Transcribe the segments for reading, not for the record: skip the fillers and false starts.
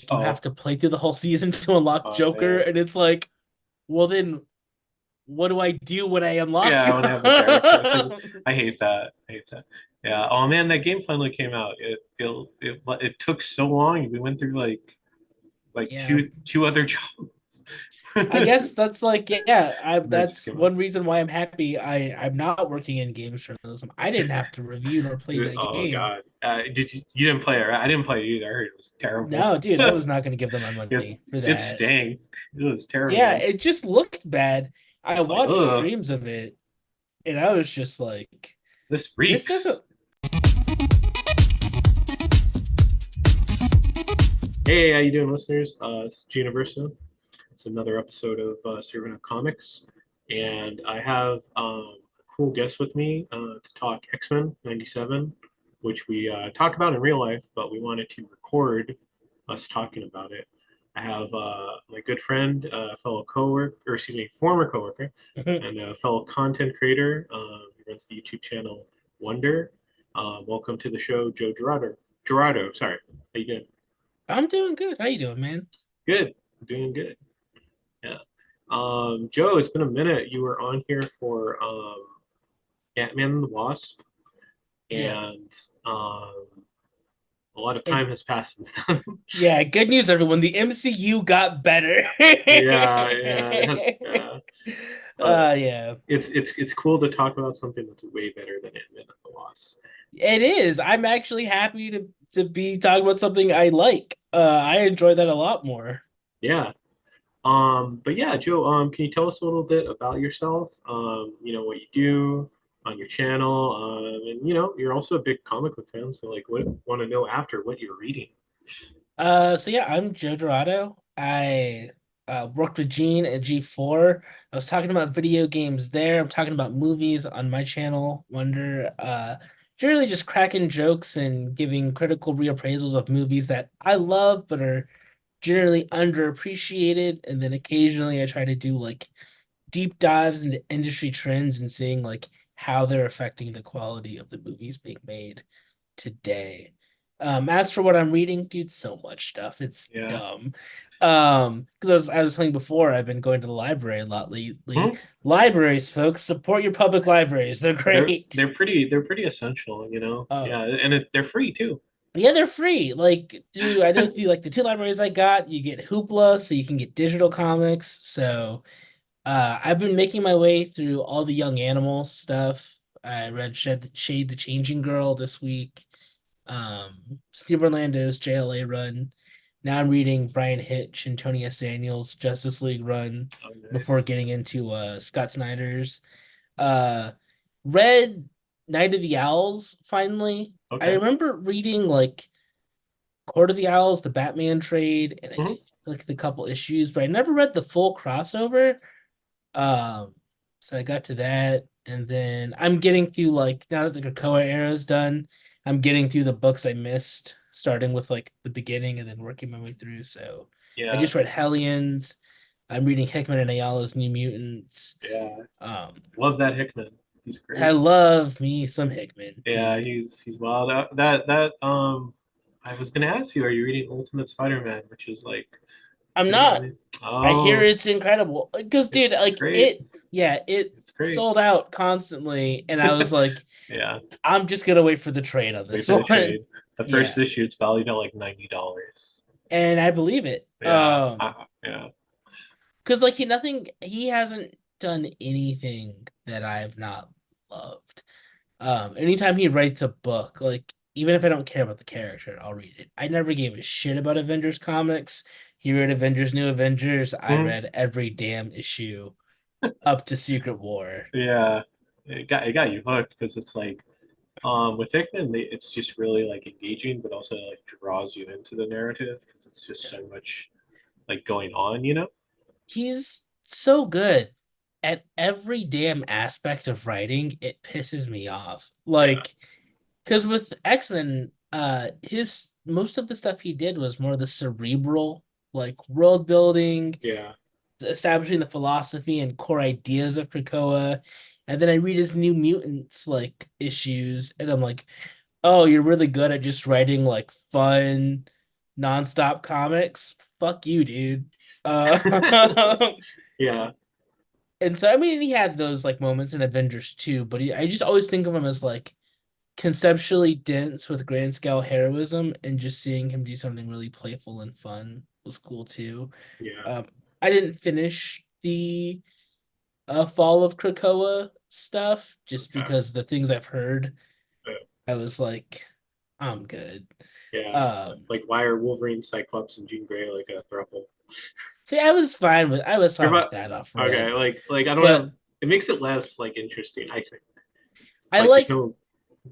you have Oh, to play through the whole season to unlock Joker, man. and it's like, well then, what do I do when I unlock Yeah, him? I want to have the character. It's like I hate that. I hate that. Yeah. Oh man, that game finally came out. It took so long. We went through like Yeah, two other jobs. I guess that's like, yeah, That just that's came out. one reason why I'm happy I'm not working in games journalism. I didn't have to review nor play that Oh game. God. You didn't play it, right? I didn't play it either. I heard it was terrible. No, dude, I was not going to give them my money for It that. stank. It was Yeah, terrible. it just looked bad. I It's like, watched ugh, streams of it, and I was just like, this this doesn't. reeks. Hey, how you doing, listeners? It's Universo. It's another episode of Servant of Comics, and I have a cool guest with me to talk X-Men '97, which we talk about in real life, but we wanted to record us talking about it. I have my good friend, fellow coworker, or excuse me, former coworker, and a fellow content creator. He runs the YouTube channel Wonder. Welcome to the show, Joe Jurado. Jurado, sorry. How you doing? I'm doing good. How you doing, man? Good. Doing good. Yeah. Joe, it's been a minute. You were on here for Ant-Man and the Wasp, Yeah. and a lot of And time has passed since then. yeah, good news, everyone. The MCU got better. Yeah, yeah, it has, but Yeah. it's cool to talk about something that's way better than Ant-Man and the Wasp. It is. I'm actually happy to be talking about something I like. I enjoy that a lot more. Yeah. But yeah, Joe, can you tell us a little bit about yourself? What you do on your channel, and you're also a big comic book fan, so like, what want to know after what you're reading? So yeah, I'm Joe Dorado. I worked with Gene at G4. I was talking about video games there. I'm talking about movies on my channel, Wonder. Generally just cracking jokes and giving critical reappraisals of movies that I love but are generally underappreciated. And then occasionally I try to do like deep dives into industry trends and seeing like how they're affecting the quality of the movies being made today. As for what I'm reading, dude, so much stuff. It's Yeah. dumb. Because I was saying before, I've been going to the library a lot lately. Hmm? Libraries, folks, support your public libraries. They're They're great. they're pretty essential, Uh, Yeah, and they're free too. yeah, they're free. Like, dude, I know through like the two libraries I got, you get Hoopla, so you can get digital comics. So, I've been making my way through all the Young Animal stuff. I read Shade the Changing Girl this week. Steve Orlando's JLA run. Now I'm reading Brian Hitch and Tony S. Daniels' Justice League run Oh, before nice. getting into Scott Snyder's. Uh read Night of the Owls finally. I Okay. remember reading like Court of the Owls, the Batman trade, and Hmm. like the couple issues, but I never read the full crossover. Um, so I got to that, and then I'm getting through like now that the Krakoa era is done, I'm getting through the books I missed, starting with like the beginning and then working my way through. So I Yeah, just read Hellions. I'm reading Hickman and Ayala's New Mutants. yeah. Um, Love that Hickman. He's I great. love me some Hickman, Yeah, dude. he's wild. That I was gonna ask you, are you reading Ultimate Spider-Man, which is like I'm not. generally I hear oh, it's incredible because, dude, it's like great. it, yeah, it It's great. sold out constantly, and I was like, Yeah, I'm just gonna wait for the trade on wait this for the one. trade. The first Yeah. issue, it's valued at like $90. And I believe it. Yeah, yeah. Because like he hasn't done anything that I've not loved. Anytime he writes a book, like even if I don't care about the character, I'll read it. I never gave a shit about Avengers comics. He read Avengers New Avengers. I Hmm. read every damn issue up to Secret War. Yeah, it got you hooked because it's like with Hickman, it's just really like engaging, but also like draws you into the narrative because it's just Yeah. so much like going on. He's so good at every damn aspect of writing. It pisses me off. Yeah, Like, because with X-Men, his most of the stuff he did was more the cerebral, like world building, yeah, establishing the philosophy and core ideas of Krakoa. And then I read his New Mutants like issues, and I'm like, oh, you're really good at just writing like fun, nonstop comics. Fuck you, dude. Uh, Yeah, and so I mean, he had those like moments in Avengers too, but I just always think of him as like conceptually dense with grand scale heroism, and just seeing him do something really playful and fun was cool too. yeah, Um, I didn't finish the Fall of Krakoa stuff just okay, because the things I've heard, uh, I was like, I'm good. yeah. Um, Like, why are Wolverine, Cyclops, and Jean Grey like a throuple? See, I was You're fine with about that off okay. rip, Like I don't have. but It makes it less like interesting. I think. It's I like there's like no.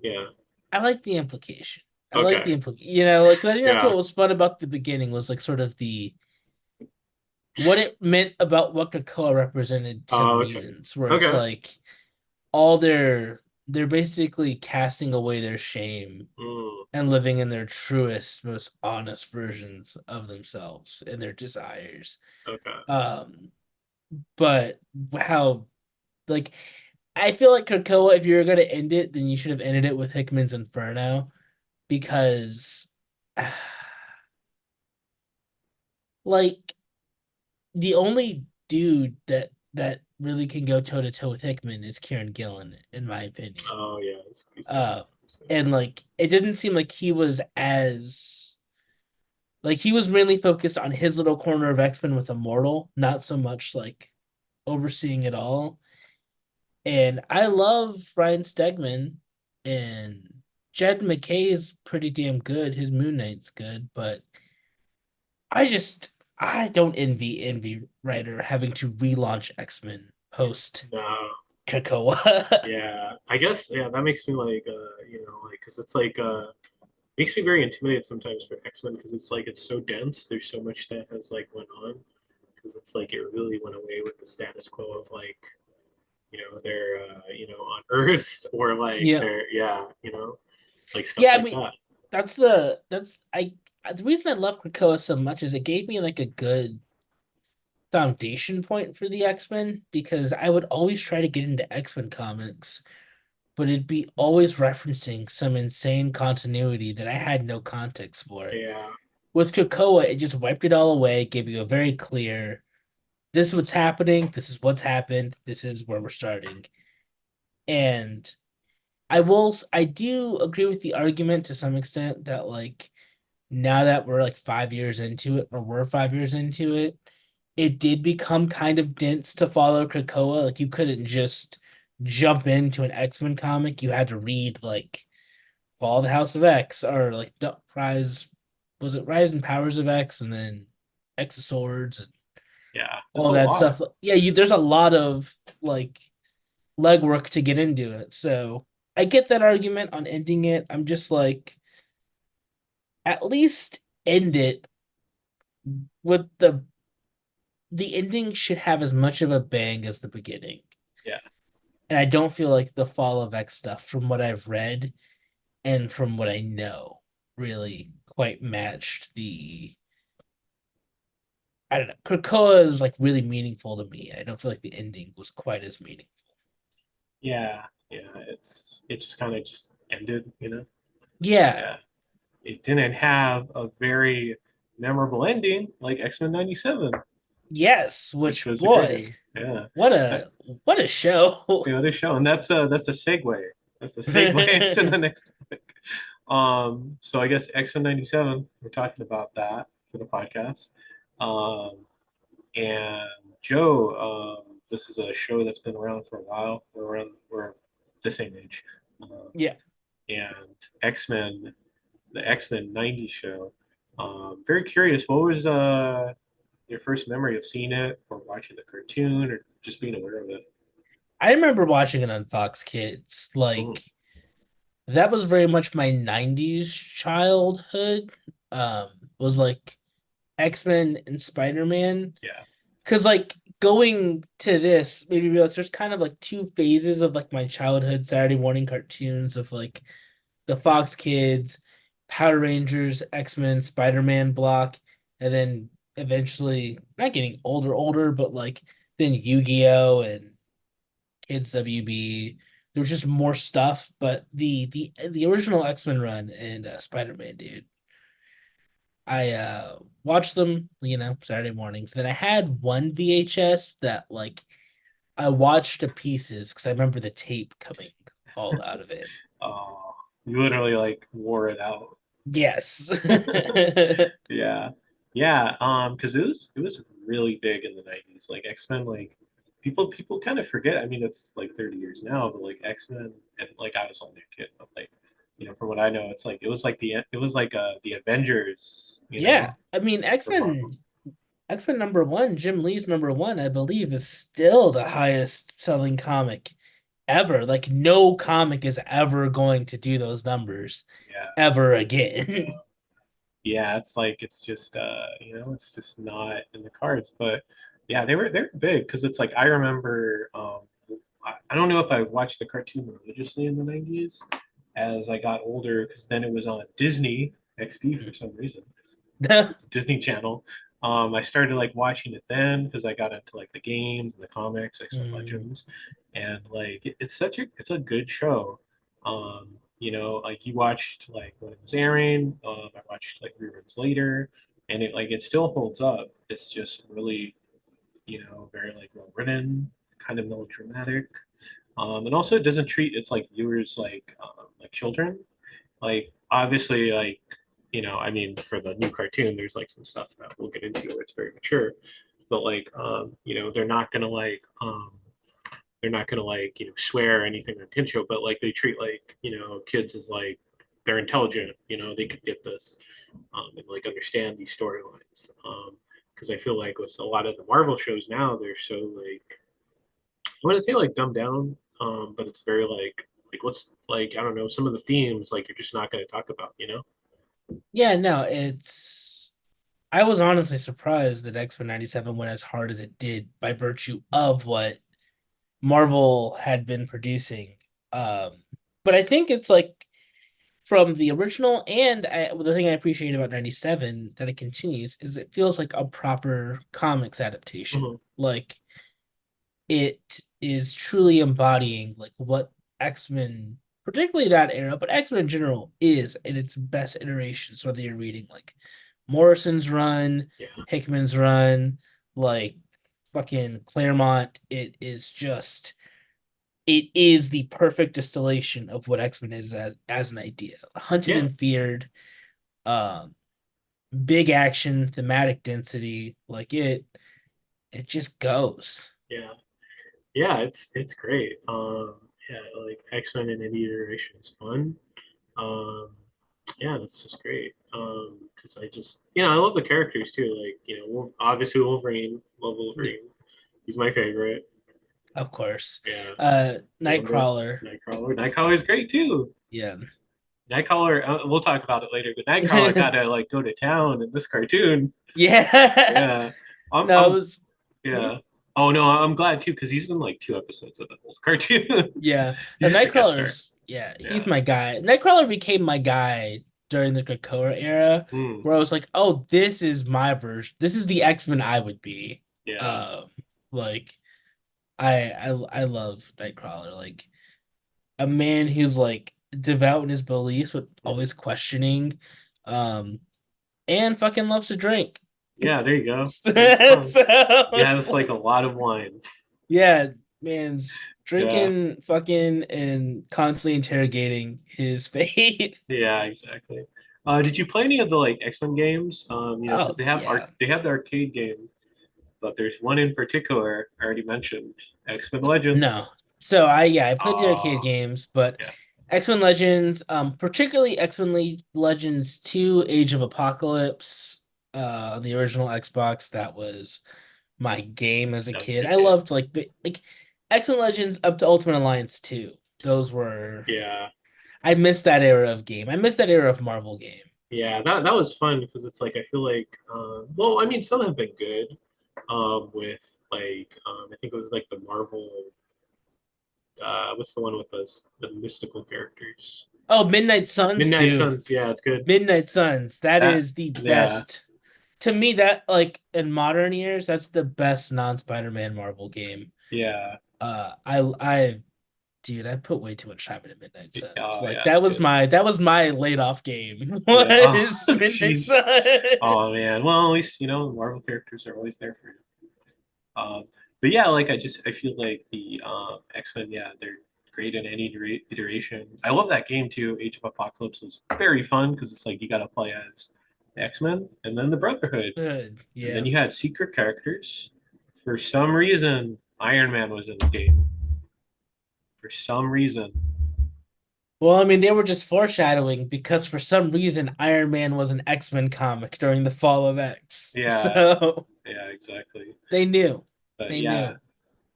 Yeah. I like the implication. I like the Okay. implication. You know, like I think that's Yeah. what was fun about the beginning was like sort of the what it meant about what Krakoa represented to Oh, okay. mutants, where it's Okay. like all they're basically casting away their shame Mm, and living in their truest, most honest versions of themselves and their desires. okay. Um, but how like I feel like Krakoa, if you were gonna end it, then you should have ended it with Hickman's Inferno because like the only dude that really can go toe to toe with Hickman is Kieran Gillen, in my opinion. Oh yeah. He's good. Uh, He's good. and like it didn't seem like he was as like he was mainly focused on his little corner of X-Men with Immortal, not so much like overseeing it all. And I love Ryan Stegman, and Jed McKay is pretty damn good. His Moon Knight's good, but I don't envy Writer having to relaunch X-Men post No. Krakoa. Yeah. I guess. Yeah. That makes me like. Like because it's like. Makes me very intimidated sometimes for X-Men because it's like it's so dense. There's so much that has like went on because it's like it really went away with the status quo of like they're on Earth or like Yeah. they're like stuff Yeah, I like mean that. that's the reason I love Krakoa so much is it gave me like a good foundation point for the X-Men because I would always try to get into X-Men comics, but it'd be always referencing some insane continuity that I had no context for. Yeah, With Krakoa, it just wiped it all away, gave you a very clear, this is what's happening, this is what's happened, this is where we're starting. And I do agree with the argument to some extent that like now that we're like 5 years into it, or we're 5 years into it, it did become kind of dense to follow Krakoa. Like you couldn't just jump into an X-Men comic. You had to read like Fall of the House of X or like Rise, was it Rise and Powers of X, and then X of Swords and yeah, it's all a that lot. stuff. Yeah, there's a lot of like legwork to get into it. So I get that argument on ending it. I'm just like, at least end it with the ending should have as much of a bang as the beginning. Yeah, And I don't feel like the Fall of X stuff, from what I've read and from what I know, really quite matched the. I don't know. Krakoa is like really meaningful to me. I don't feel like the ending was quite as meaningful. yeah, yeah. It just kind of just ended. Yeah. Yeah, it didn't have a very memorable ending like X-Men '97, Yes. which Which was a great boy, ending. Yeah, what that, a what a show. the other show, and that's a segue. That's a segue into the next topic. So I guess X-Men '97. We're talking about that for the podcast. Um, And Joe, this is a show that's been around for a while. We're the same age. Um, Yeah. and X-Men, the X-Men '90s show. Very curious. What was your first memory of seeing it, or watching the cartoon, or just being aware of it? I remember watching it on Fox Kids. Mm, Like that was very much my 90s childhood. Um, was like X-Men and Spider-Man. yeah, Cause like going to this maybe realize there's kind of like two phases of like my childhood Saturday morning cartoons of like the Fox Kids, Power Rangers, X-Men, Spider-Man block, and then eventually not getting older, but like then Yu-Gi-Oh! And Kids WB. There was just more stuff, but the original X-Men run and Spider-Man, dude. I watched them, Saturday mornings. Then I had one VHS that I watched to pieces because I remember the tape coming all out of it. Oh, you literally like wore it out. Yes. Yeah, yeah. Because it was really big in the '90s. Like X-Men, like people kind of forget. I mean, it's like 30 years now, but like X-Men, and like I was only a kid, but like from what I know, it's like it was like the Avengers, Yeah. I mean, for Marvel. X-Men number one, Jim Lee's number one, I believe, is still the highest selling comic ever. Like no comic is ever going to do those numbers Yeah, ever again. yeah. It's like it's just not in the cards. But yeah, they were big because it's like I remember. I don't know if I watched the cartoon religiously in the '90s as I got older because then it was on Disney XD for some reason. It's a Disney Channel. I started like watching it then because I got into like the games and the comics, X-Men Mm. Legends, and like it's a good show. Like you watched like when it was airing. I watched like reruns later, and it still holds up. It's just really very like well written, kind of melodramatic, and also it doesn't treat its like viewers like children. Like obviously I mean for the new cartoon there's like some stuff that we'll get into where it's very mature, but like they're not gonna swear or anything on kid show, but like they treat like kids as like they're intelligent, they could get this, and like understand these storylines. Because I feel like with a lot of the Marvel shows now, they're so like I want to say like dumbed down, but it's very like what's like I don't know, some of the themes like you're just not going to talk about. Yeah, no, I was honestly surprised that X-Men 97 went as hard as it did by virtue of what Marvel had been producing. Um, but I think it's like from the original, and the thing I appreciate about 97 that it continues is it feels like a proper comics adaptation. Mhm. Like it is truly embodying like what X-Men, particularly that era, but X-Men in general is in its best iterations, whether you're reading like Morrison's run, Yeah, Hickman's run, like fucking Claremont. It is the perfect distillation of what X-Men is as an idea. Hunted yeah, and feared, um, big action, thematic density, it just goes. yeah, yeah. It's great. Yeah, like X-Men in any iteration is fun. Um, yeah, that's just great. Because I love the characters too. Like obviously Wolverine, love Yeah, Wolverine. He's my favorite. of course. Yeah, Wanda, Nightcrawler. Nightcrawler. Nightcrawler's great too. Yeah. Nightcrawler, we'll talk about it later, but Nightcrawler gotta like go to town in this cartoon. Yeah. Yeah, I'm, No, it I'm, was hmm? yeah. Oh no, I'm glad too because he's in like two episodes of the whole cartoon. Yeah. The He's just a guest star. Nightcrawler's yeah, he's Yeah. my guy. Nightcrawler became my guy during the Krakoa era, Mm, where I was like, oh, this is my version. This is the X-Men I would be. yeah. Um, like I love Nightcrawler. Like a man who's like devout in his beliefs but Mhm. always questioning. Um, and fucking loves to drink. Yeah, there you go. So It's fun. Yeah, it's it's like a lot of wine. yeah, man's Yeah. drinking, fucking, and constantly interrogating his fate. Yeah, exactly. Did you play any of the like X-Men games? Because Oh yeah, they have the arcade game, but there's one in particular I already mentioned, X-Men Legends. no. So I played the arcade Uh games, but yeah, X-Men Legends, particularly Legends 2 Age of Apocalypse, on the original Xbox, that was my game as a that was a kid. good I game. loved like X-Men Legends up to Ultimate Alliance 2. Those were Yeah, I miss that era of game. I miss that era of Marvel game. yeah, that was fun because it's like I feel like, well, I mean, some have been good. With like, I think it was like the Marvel. What's the one with the mystical characters? Oh, Midnight Suns, Midnight dude. Suns. Yeah, it's good. Midnight Suns. That That. is the Yeah, best. To me, that like in modern years, that's the best non-Spider-Man Marvel game. yeah, Uh, I Dude, I put way too much time into Midnight Suns. Oh Like yeah, it's good. that was my laid off game Yeah. Oh, was Midnight jeez. Suns. Oh man. Well, at least Marvel characters are always there for you. But yeah, like I feel like the X-Men, yeah, they're great in any iteration. I love that game too. Age of Apocalypse was very fun because it's like you got to play as the X-Men and then the Brotherhood, Good. and then Yeah. you had secret characters. For some reason, Iron Man was in the game. For some reason, Well, I mean, they were just foreshadowing because for some reason Iron Man was an X-Men comic during the fall of X. yeah, So yeah, exactly. they knew. But They yeah, knew.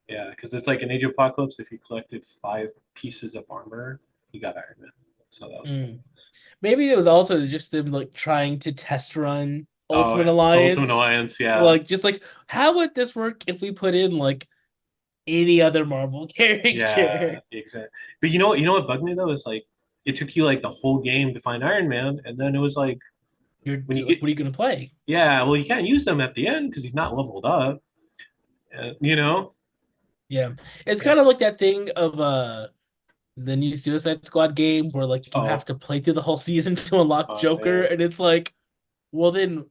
yeah, because it's like in Age of Apocalypse, if you collected 5 pieces of armor, you got Iron Man. So that was cool. Mm. Maybe it was also just them like trying to test run Oh, Ultimate Ultimate Alliance. Alliance, yeah, Like just like how would this work if we put in like any other Marvel yeah, character? exactly. But you know what bugged me though is like it took you like the whole game to find Iron Man, and then it was like You're when you like, get, what are you gonna play? yeah, well, you can't use them at the end because he's not leveled up. You know, Yeah. It's yeah. kind of like that thing of the new Suicide Squad game where like you have Oh, to play through the whole season to unlock Joker, man, and it's like, well then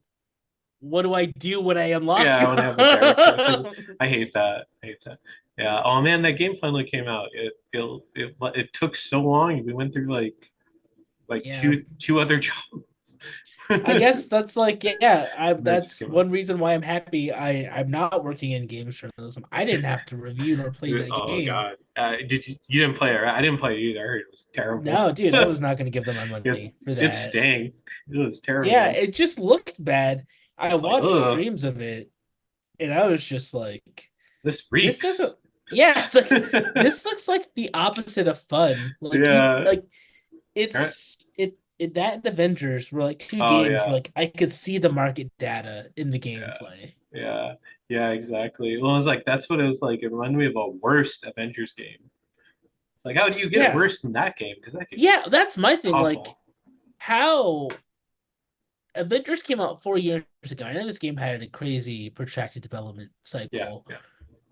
what do I do when I unlock yeah. him? I want to have the character. It's like I hate that. I hate that. Yeah. Oh man, that game finally came out. It took so long. We went through like Yeah. two other jobs. I guess that's like yeah, That just that's came out. one reason why I'm happy I'm not working in games journalism. I didn't have to review nor play that Oh game. God. You didn't play it, right? I didn't play it either. I heard it was terrible. No, dude, I was not gonna give them my it money for it that. stank. It was Yeah, terrible. it just looked bad. I It's like, watched ugh, streams of it and I was just like, this this doesn't reeks. yeah, it's like this looks like the opposite of fun. Like you Yeah. like Alright. that and Avengers were like two Oh games where yeah. like I could see the market data in the Yeah. gameplay. Yeah. Yeah, exactly. Well, it was like that's what it was like. It reminded me of a worst Avengers game. It's like, how do you get Yeah. worse than that game? Because that game was Yeah, that's my thing. Like awful. how Avengers came out 4 years ago. I know this game had a crazy protracted development Yeah, cycle, yeah,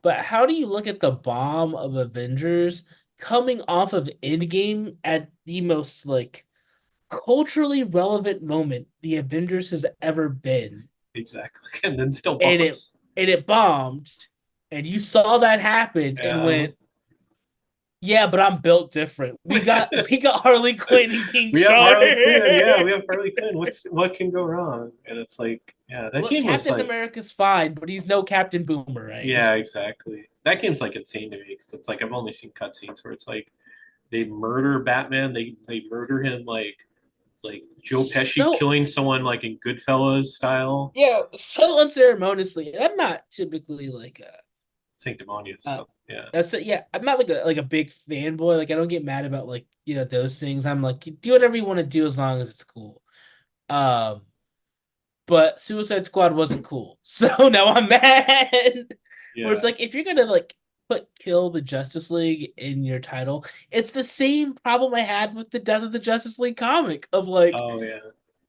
but how do you look at the bomb of Avengers coming off of Endgame at the most like culturally relevant moment the Avengers has ever been, exactly. And then still and bombs. it bombed, and you saw that happen and Yeah. went, yeah, but I'm built different. We got Harley Quinn and King We have Shark. Harley Quinn. Yeah, we have Harley Quinn. What can go wrong? And it's like, yeah, that Look, game was Captain like, America's fine, but he's no Captain Boomerang. yeah, exactly. That game's like insane to me because it's like I've only seen cutscenes where it's like they murder Batman. They murder him like Joe Pesci So killing someone like in Goodfellas style. yeah, so unceremoniously. And I'm not typically like Sanctimonious a stuff. Yeah. so yeah, I'm not like a big fanboy. Like I don't get mad about like those things. I'm like, you do whatever you want to do as long as it's cool. Um, but Suicide Squad wasn't cool, so now I'm mad. Where it's Yeah. like if you're gonna like put kill the Justice League in your title, it's the same problem I had with the Death of the Justice League comic of like Oh yeah.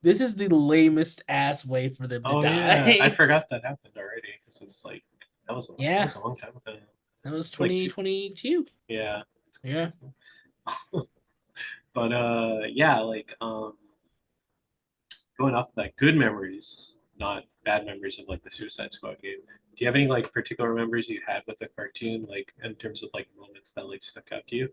this is the lamest ass way for them to Oh yeah. I die. forgot that happened already because it's like that Yeah, was a long time ago. that was Like two. 2022. Yeah. It's Yeah. crazy. But yeah, like going off of that, good memories, not bad memories of like the Suicide Squad game. Do you have any like particular memories you had with the cartoon, like in terms of like moments that like stuck out to you?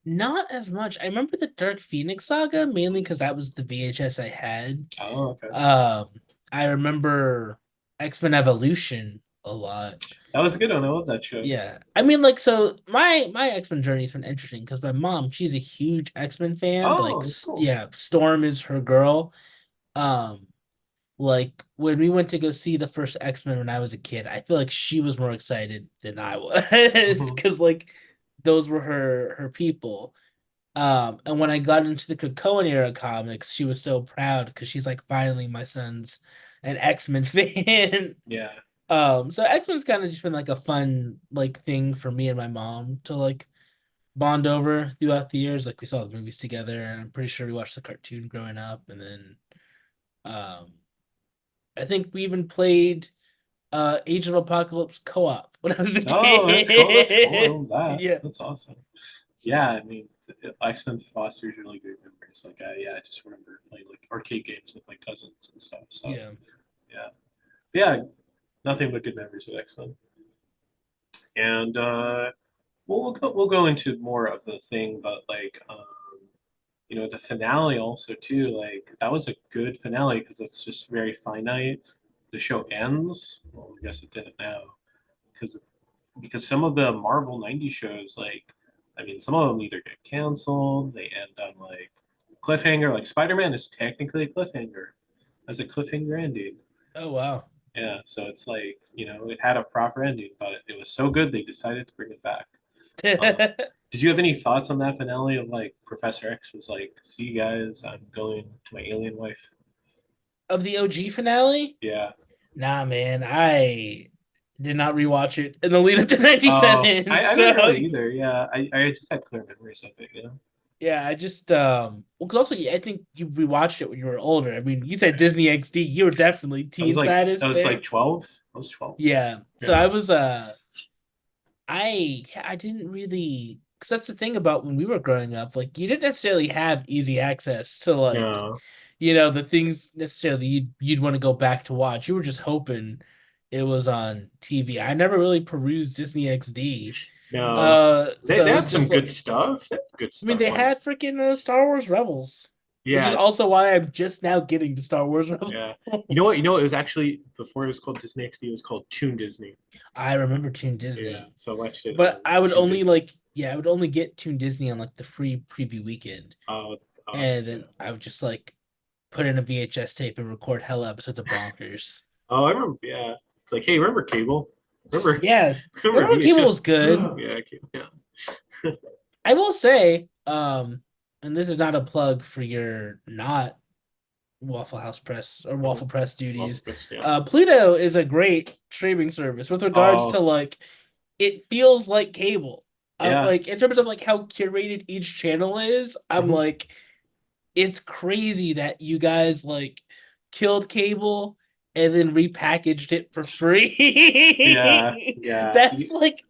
Not as much. I remember the Dark Phoenix saga mainly because that was the VHS I had. Oh, okay. Um, I remember X-Men Evolution a lot. That was a good one. I love that show. Yeah. I mean, like, so my X-Men journey's been interesting because my mom, she's a huge X-Men fan. Like, Oh, that's cool. yeah, Storm is her girl. Um, like when we went to go see the first X-Men when I was a kid, I feel like she was more excited than I was Hmm. because like those were her people. And when I got into the Krakoan era comics, she was so proud because she's like, finally, my son's an X-Men fan. Yeah. So X-Men's kind of just been like a fun like thing for me and my mom to like bond over throughout the years. Like we saw the movies together, and I'm pretty sure we watched the cartoon growing up, and then um I think we even played Age of Apocalypse co-op when I was a Oh, that's cool. That's cool. I kid. love that. Yeah. That's awesome. yeah, I mean, X-Men fosters really great memories. Like, yeah, I just remember playing like arcade games with like cousins and stuff. So Yeah. yeah, yeah, nothing but good memories with X-Men. And we'll go into more of the thing, but like the finale also too. Like that was a good finale because it's just very finite. The show ends. Well, I guess it didn't now because some of the Marvel '90s shows, like, I mean, some of them either get canceled, they end on like cliffhanger. Like Spider-Man is technically a cliffhanger, as a cliffhanger ending. Oh wow. Yeah, so it's like it had a proper ending, but it was so good they decided to bring it back. Um, did you have any thoughts on that finale of like Professor X was like, "See you guys, I'm going to my alien wife." Of the OG finale? Yeah. Nah, man, I did not rewatch it in the lead up to Oh, 97. I So didn't really either. Yeah, I just had clear memories of it. yeah, I just well, because also I think you rewatched it when you were older. I mean, you said Right. Disney XD, you were definitely teen I status was like there. 12. I was 12. Yeah. So Yeah. I was I didn't really, because that's the thing about when we were growing up, like you didn't necessarily have easy access to like, No. the things necessarily you'd want to go back to watch. You were just hoping it was on TV. I never really perused Disney XD. No. They, So they it was had some just good like, stuff. They had good I mean, stuff they on. had freaking Star Wars Rebels, which is Yeah. also why I'm just now getting to Star Wars Rebels. Yeah. You know what? It was actually before it was called Disney XD, it was called Toon Disney. I remember Toon Yeah. Disney, So I watched it on but I would Toon only Disney. like, yeah, I would only get Toon Disney on like the free preview weekend. And That's, yeah. then I would just like put in a VHS tape and record hell episodes of Bonkers. Oh, I remember. Yeah. It's like, hey, remember cable? Remember, Yeah, remember remember Cable VHS? was good. Yeah, cable. Yeah. I will say, and this is not a plug for your not Waffle House Press or Mhm. Waffle Press Love duties. this. Yeah. Pluto is a great streaming service with regards to Oh, like it feels like cable. yeah. Like in terms of like how curated each channel is, I'm Mhm. like it's crazy that you guys like killed cable and then repackaged it for Yeah. free. Yeah. That's like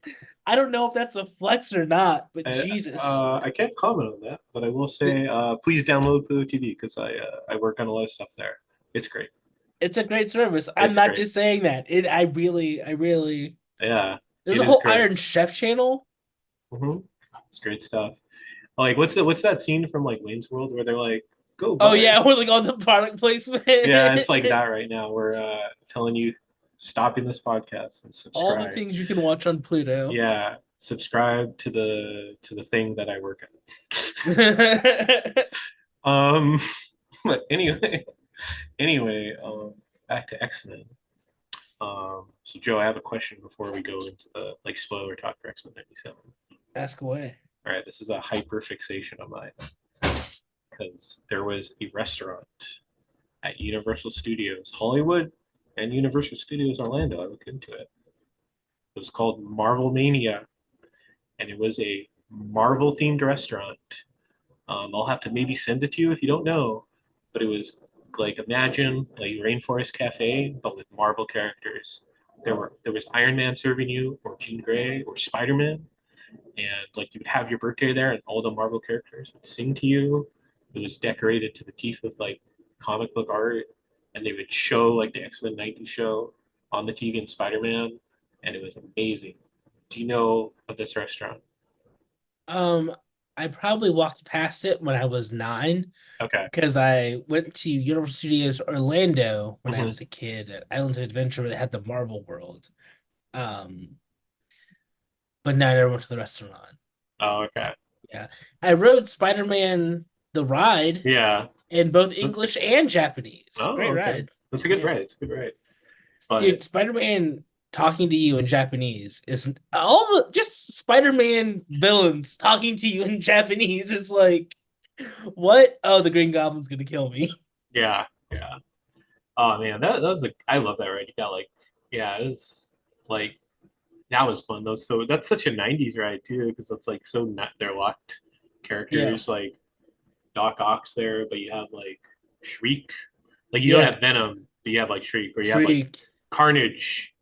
I don't know if that's a flex or not, but I, Jesus. I can't comment on that, but I will It- say, please download Pluto TV because I work on a lot of stuff there. It's great. It's a great service. I'm It's not great. just saying that. I really Yeah, there's it a is whole great. Iron Chef channel. hmm It's great stuff. Like, what's that scene from like Wayne's World where they're like, "Go Oh buy"? yeah, we're like on the product placement. Yeah, it's like that right now. We're telling you, stopping this podcast and All the subscribe. things you can watch on Pluto. Yeah, subscribe to the thing that I work at. But anyway, back to X-Men. So Joe, I have a question before we go into the like spoiler talk for X-Men '97. Ask away. All right, this is a hyper fixation of mine because there was a restaurant at Universal Studios Hollywood and Universal Studios Orlando. I looked into it. It was called Marvel Mania, and it was a Marvel themed restaurant. I'll have to maybe send it to you if you don't know, but it was like imagine like Rainforest Cafe, but with Marvel characters. There was Iron Man serving you, or Jean Grey, or Spider Man, and like you would have your birthday there, and all the Marvel characters would sing to you. It was decorated to the teeth with like comic book art, and they would show like the X Men '90s show on the TV and Spider Man, and it was amazing. Do you know of this restaurant? Um, I probably walked past it when I was 9 Okay. because I went to Universal Studios Orlando when I hmm was a kid at Islands of Adventure where they had the Marvel World. Um, but no, I never went to the restaurant. Oh, okay. Yeah, I rode Spider-Man the ride Yeah, in both that's good. English and Japanese. Oh, Great okay. ride. That's a good Yeah, rate. It's a good rate. But dude, Spider-Man talking to you in Japanese is all the just Spider-Man villains talking to you in Japanese is like what? Oh, the Green Goblin's gonna kill me. yeah, yeah. Oh man, that was I love that ride. You got like, yeah, it was like that was fun though. So that's such a '90s ride too, because it's like so not they're locked Yeah, characters like Doc Ock's there, but you have like Shriek. Like you don't yeah. have Venom, but you have like Shriek, or you have like Shriek Carnage,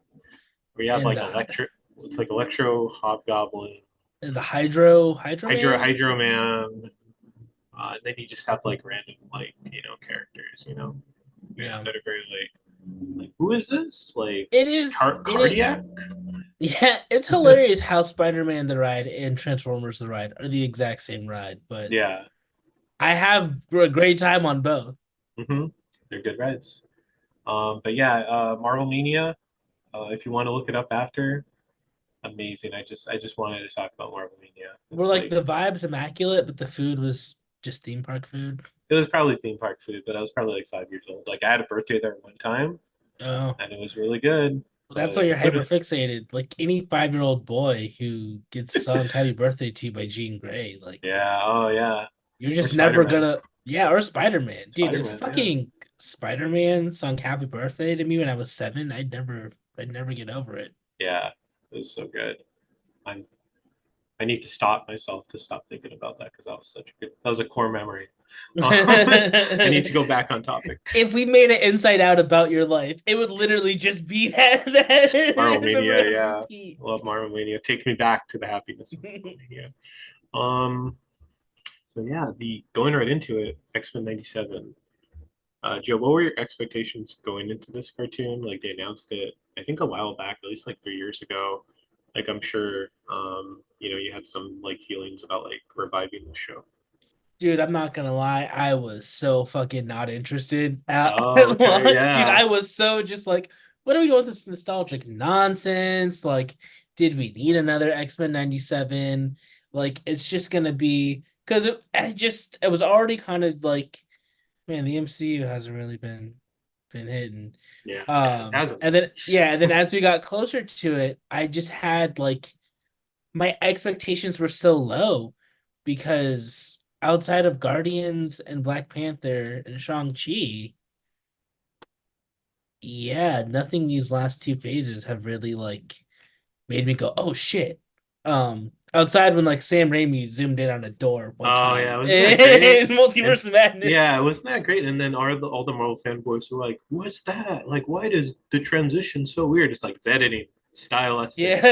or you have and like Electro. It's like Electro, Hobgoblin. The Hydro Man. Hydro Man. Then you just have like random like characters, Yeah, that are very like who is this like it is. It cardiac? yeah, it's hilarious how Spider-Man the ride and Transformers the ride are the exact same ride, but Yeah. I have a great time on both. hmm They're good rides. But yeah, Marvel Mania. If you want to look it up after, amazing. I just wanted to talk about Marvel Mania. We're It's like like the vibes immaculate, but the food was just theme park food. it was probably theme park food, but I was probably like 5 years old. Like I had a birthday there one time, Oh, and it was really good. that's why But the you're food is hyperfixated. Like any 5-year-old boy who gets sung "Happy Birthday to You" by Jean Grey, like yeah, oh yeah, you're or just Spider never Man. gonna. Yeah, or Spider-Man, dude. Spider If Man, yeah, fucking Spider-Man sung "Happy Birthday" to me when I was 7, I'd never get over it. yeah, it was so good. I'm I need to stop myself to stop thinking about that because that was a core memory. I need to go back on topic. If we made an Inside Out about your life, it would literally just be that Marvel memory Mania, on yeah, repeat. love Marvel Mania. Take me back to the happiness of Marvel Mania. Um, so yeah, the going right into it, X-Men '97. Joe, what were your expectations going into this cartoon? Like they announced it, I think a while back, at least like 3 years ago. Like I'm sure, you had some like feelings about like reviving the show. Dude, I'm not gonna lie, I was so fucking not interested Oh, at okay, launch. Dude, yeah, I was so just like, what are we doing with this nostalgic nonsense? Like, did we need another X-Men 97? Like, it's just gonna be because it was already kind of like, man, the MCU hasn't really been hitting. yeah, it And hasn't. then yeah, and then as we got closer to it, I just had like my expectations were so low because outside of Guardians and Black Panther and Shang-Chi, yeah, nothing these last two phases have really like made me go, oh shit. Outside when like Sam Raimi zoomed in on a door one Oh yeah, time wasn't that great? in And Multiverse of yeah, Madness. wasn't that great? And then all the Marvel fanboys were like, "What's that? Like, why does the transition so weird?" It's like it's editing, it's stylistic.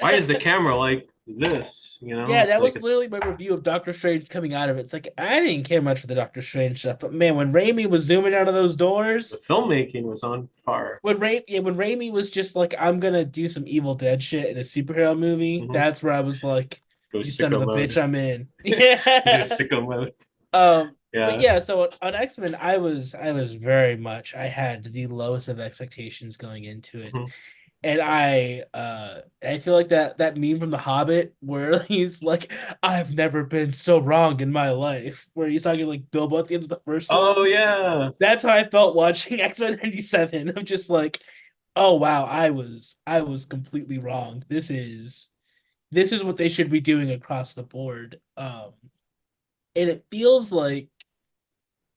Why is the Yeah. camera like this? Yeah, It's that like was literally my review of Doctor Strange coming out of it. It's like I didn't care much for the Doctor Strange stuff, but man, when Raimi was zooming out of those the doors, filmmaking was on fire. when Raimi was just like, I'm gonna do some Evil Dead shit in a superhero movie, hmm that's where I was like, Go you son of sicko a bitch, mode. I'm in. Go Yeah. sicko mode. But Yeah. yeah, so on X-Men, I was very much I had the lowest of expectations going into it. hmm And I feel like that meme from The Hobbit where he's like, I've never been so wrong in my life, where he's talking like Bilbo at the end of the first Oh one. yeah. That's how I felt watching X-Men 97. I'm just like, oh wow, I was completely wrong. This is what they should be doing across the board. And it feels like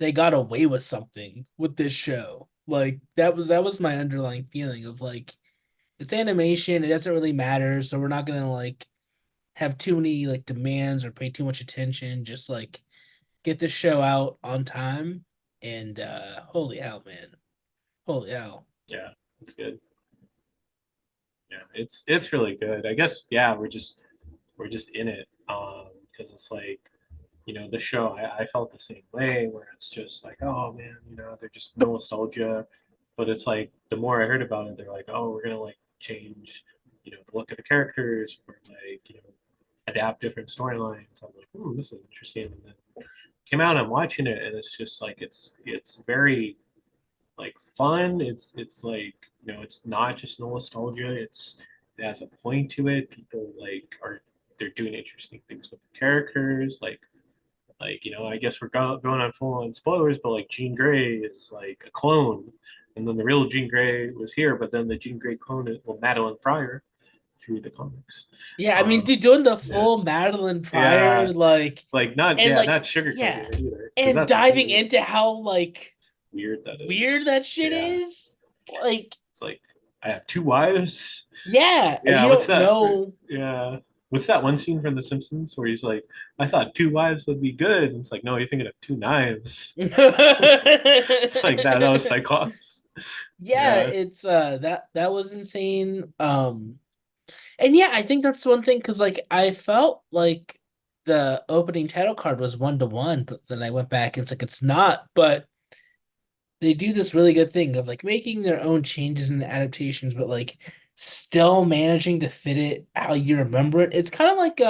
they got away with something with this show. Like that was my underlying feeling of like it's animation, it doesn't really matter, so we're not gonna like have too many like demands or pay too much attention. Just like get this show out on time and holy hell, man. Holy hell. Yeah. It's good. Yeah. It's really good. I guess yeah, we're just in it. Because it's like the show, I felt the same way where it's just like, oh man, they're just no nostalgia. But it's like the more I heard about it, they're like, oh, we're gonna like change, the look of the characters or like, adapt different storylines. I'm like, this is interesting. And then came out, I'm watching it, and it's just like it's very like fun. It's like, it's not just nostalgia. It has a point to it. People like are they're doing interesting things with the characters, like I guess we're going on full on spoilers, but like Jean Grey is like a clone, and then the real Jean Grey was here, but then the Jean Grey clone is, well, Madeline Pryor through the comics. Yeah, I mean, Um, dude, doing the yeah, full Madeline yeah, Pryor, like, like not and yeah, like, not sugarcoating yeah, it either, because and that's diving into how like weird that weird is. that shit Yeah, is. Like, it's like I have two wives. yeah, Yeah, you what's don't that? know. Yeah. What's that one scene from The Simpsons where he's like, I thought two wives would be good. And it's like, no, you're thinking of two knives. It's like that. That was Cyclops. Yeah, Yeah. it's that was insane. And yeah, I think that's one thing because like I felt like the opening title card was 1-to-1, but then I went back and it's like it's not. But they do this really good thing of like making their own changes and adaptations, but like still managing to fit it how you remember it. It's kind of like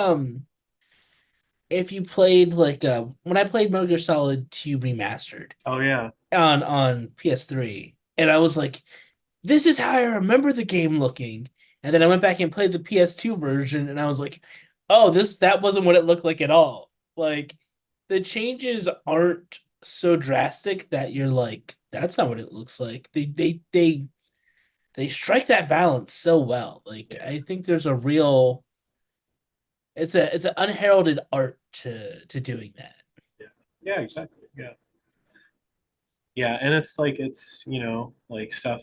if you played like when I played Metal Gear Solid 2 Remastered Oh yeah, on PS3, and I was like, this is how I remember the game looking. And then I went back and played the PS2 version and I was like, oh, that wasn't what it looked like at all. Like the changes aren't so drastic that you're like, that's not what it looks like. They strike that balance so well. Like yeah, I think there's a real it's an unheralded art to doing that. yeah, yeah, exactly. Yeah, yeah, and it's like like stuff,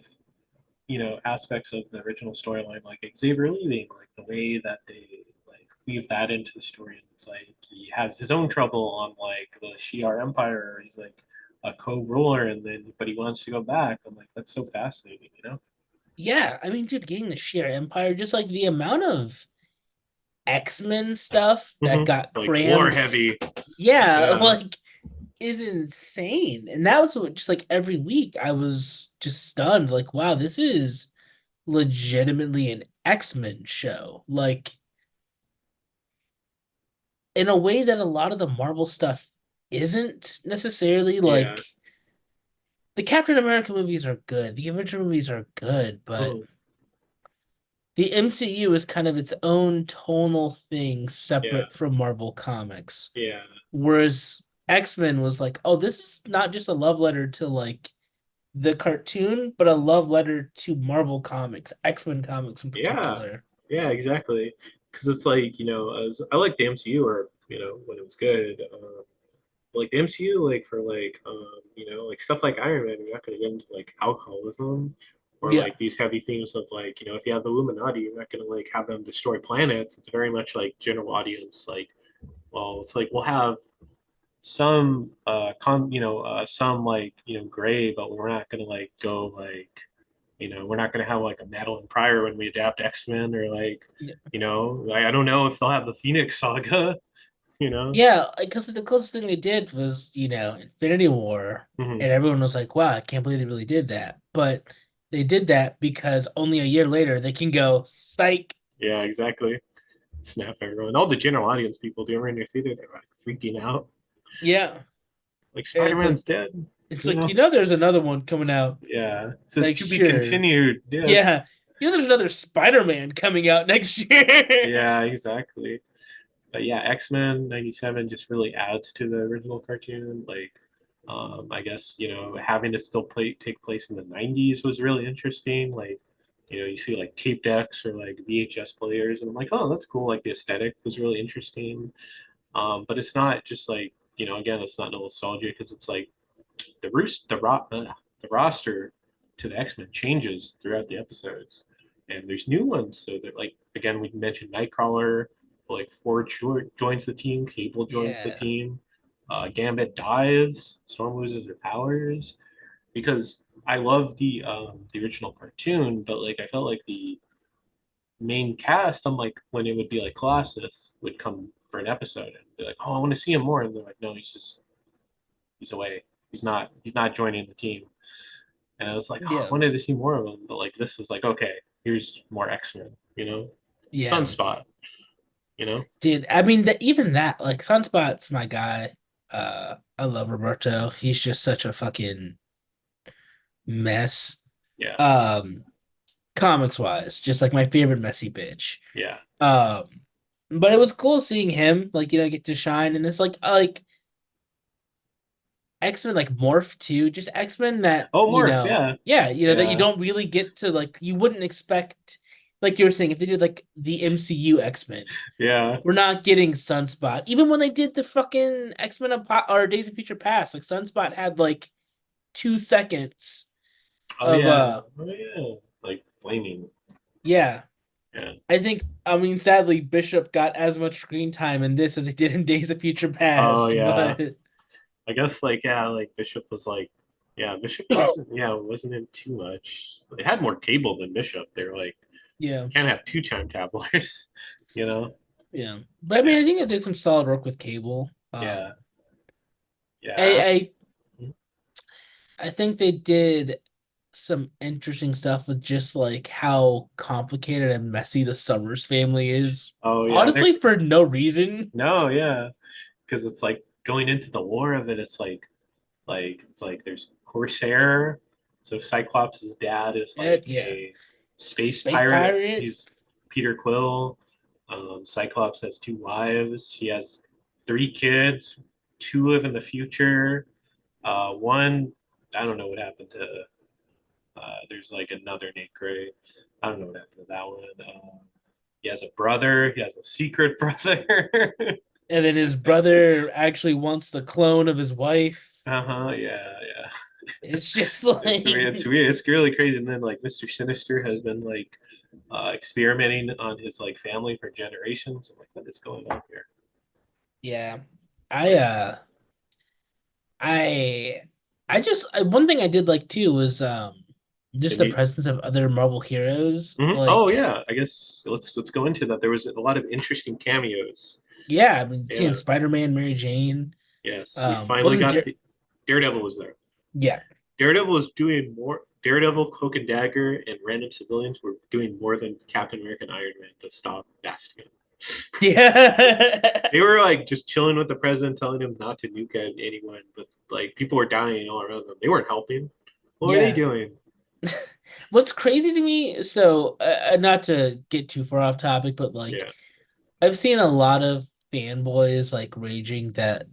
aspects of the original storyline, like Xavier leaving, like the way that they like weave that into the story. And it's like he has his own trouble on like the Shi'ar Empire. He's like a co-ruler, and then but he wants to go back. I'm like, that's so fascinating, you know? Yeah, I mean, dude, getting the sheer empire, just like the amount of X-Men stuff that got Like lore crammed, heavy. yeah, Yeah, like is insane. And that was what, just like every week I was just stunned, like, wow, this is legitimately an X-Men show. Like in a way that a lot of the Marvel stuff isn't necessarily yeah. like the Captain America movies are good, the Avenger movies are good, but Mhm. the MCU is kind of its own tonal thing Yeah, separate from Marvel Comics. yeah, Whereas X-Men was like, oh, this is not just a love letter to like the cartoon, but a love letter to Marvel Comics, X-Men comics in yeah, particular. yeah, exactly. Because it's like, as I like the MCU, or when it was good. Like the MCU, like for like like stuff like Iron Man, you're not gonna get into like alcoholism or Yeah. like these heavy themes of like, if you have the Illuminati, you're not gonna like have them destroy planets. It's very much like general audience, like, well, it's like we'll have some some like, gray, but we're not gonna like go like, we're not gonna have like a Madeline Pryor when we adapt X-Men, or like, I don't know if they'll have the Phoenix Saga, you know. Yeah, because the closest thing they did was, Infinity War, Hmm. and everyone was like, wow, I can't believe they really did that. But they did that because only a year later they can go, psych. Yeah, exactly. Snap everyone. All the general audience people do in their theater, they're like freaking out. Yeah. Like And Spider Man's dead, it's you like, know? there's another one coming out Yeah. It says to next be year. continued. Yes. Yeah. There's another Spider-Man coming out next year. Yeah, exactly. But yeah, X-Men 97 just really adds to the original cartoon. Like, I guess, having it still take place in the 90s was really interesting. Like, you see like tape decks or like VHS players, and I'm like, oh, that's cool. Like the aesthetic was really interesting. But it's not just like, again, it's not nostalgia because it's like the roster to the X Men changes throughout the episodes, and there's new ones. So that, like, again, we mentioned Nightcrawler, like Ford joins the team, Cable joins the Yeah. team, Gambit dies, Storm loses her powers, because I love the original cartoon, but like I felt like the main cast, I'm like, when it would be like Colossus would come for an episode and be like, oh, I want to see him more, and they're like, no, he's away. He's not joining the team. And I was like, oh, I Yeah. wanted to see more of him, but like this was like, okay, here's more X-Men, Yeah. Sunspot, you know? Dude, I mean that even that, like Sunspot's my guy. I love Roberto. He's just such a fucking mess. Yeah, Um, Comics wise, just like my favorite messy bitch. yeah. Um, but it was cool seeing him, like, get to shine in this like X-Men like morph too, just X-Men that, Oh, Morph, yeah, yeah, that you yeah, don't really get to like you wouldn't expect like you were saying if they did like the MCU X-Men. yeah. We're not getting Sunspot. Even when they did the fucking X-Men or Days of Future Past, like Sunspot had like 2 seconds Oh of yeah, oh yeah. Like flaming. yeah. Yeah. I mean sadly Bishop got as much screen time in this as he did in Days of Future Oh Past, yeah. but I guess like, yeah, like Bishop was like, yeah, Bishop wasn't in too much. They had more Cable than Bishop. They're like, Yeah, Can't have two time travelers, you know? yeah. But I mean, I think it did some solid work with Cable. Yeah, yeah. I I think they did some interesting stuff with just like how complicated and messy the Summers family is. Oh yeah, they're Honestly, for no reason. no, yeah, because it's like going into the lore of it. It's it's like there's Corsair. So Cyclops' dad is like Yeah. a space Space pirate. pirate. He's Peter Quill. Cyclops has two wives. He has three kids. Two live in the future. One, I don't know what happened to. There's like another Nate Gray. I don't know what happened to that one. He has a brother. He has a secret brother. And then his brother actually wants the clone of his wife. Uh-huh, yeah, yeah. It's just It's weird. It's like, weird. It's really crazy. And then like Mr. Sinister has been like experimenting on his like family for generations. I'm like, what is going on here? yeah. It's I like uh I one thing I did like too was the just the new. presence of other Marvel heroes. Mhm. Oh Like, yeah, I guess let's go into that. There was a lot of interesting cameos. yeah, I mean seeing Yeah. Spider-Man, Mary Jane, Yes, we finally wasn't got Dare the Daredevil was there. yeah. Daredevil was doing more. Daredevil, Cloak and Dagger, and random civilians were doing more than Captain America and Iron Man to stop Bastion. Yeah. They were like just chilling with the president, telling him not to nuke at anyone, but like people were dying all around them. They weren't helping. What were they Yeah. doing? What's crazy to me, so not to get too far off topic, but like Yeah. I've seen a lot of fanboys like raging that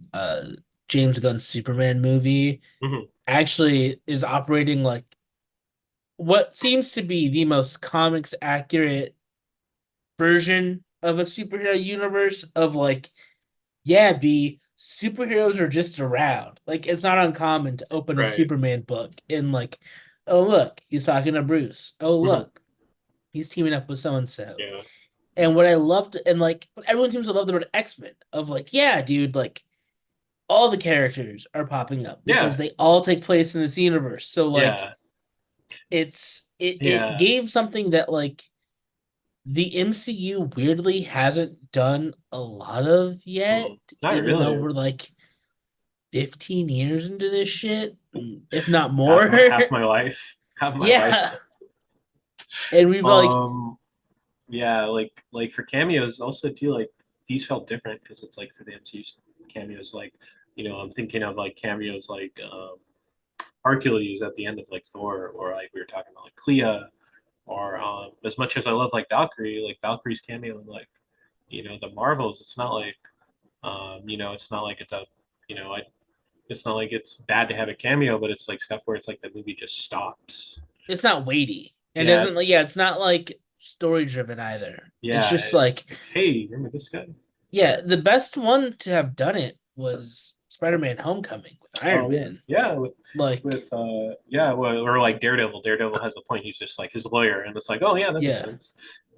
James Gunn's Superman movie Hmm. actually is operating like what seems to be the most comics accurate version of a superhero universe of like, yeah, B, superheroes are just around. Like it's not uncommon to open a Right. Superman book and like, oh look, he's talking to Bruce. Oh Hmm. look, he's teaming up with so and so. Yeah. And what I loved, and like everyone seems to love the word X-Men of like, yeah, dude, like all the characters are popping up because Yeah. they all take place in this universe. So like Yeah. it Yeah. gave something that like the MCU weirdly hasn't done a lot of yet, Mm. Not even though really. we're like 15 years into this shit, if not Half more. my life. Half my Yeah. life. And we've like, Um. Yeah. Like for cameos, also too. Like these felt different because it's like for the MCU cameos. Like I'm thinking of like cameos like Hercules at the end of like Thor, or like we were talking about like Clea, or as much as I love like Valkyrie's cameo in like the Marvels, it's not like it's not like it's a I it's not like it's bad to have a cameo, but it's like stuff where it's like the movie just stops. it's not weighty. And Yeah, doesn't like, it's yeah, it's not like story driven either. It's yeah, just it's like, like, hey, remember this guy? yeah, the best one to have done it was Spider-Man Homecoming with Iron Oh yeah, Man. yeah, Like, with yeah, well, or like Daredevil. Daredevil has a point. He's just like his lawyer, and it's like, oh yeah, that makes yeah. sense.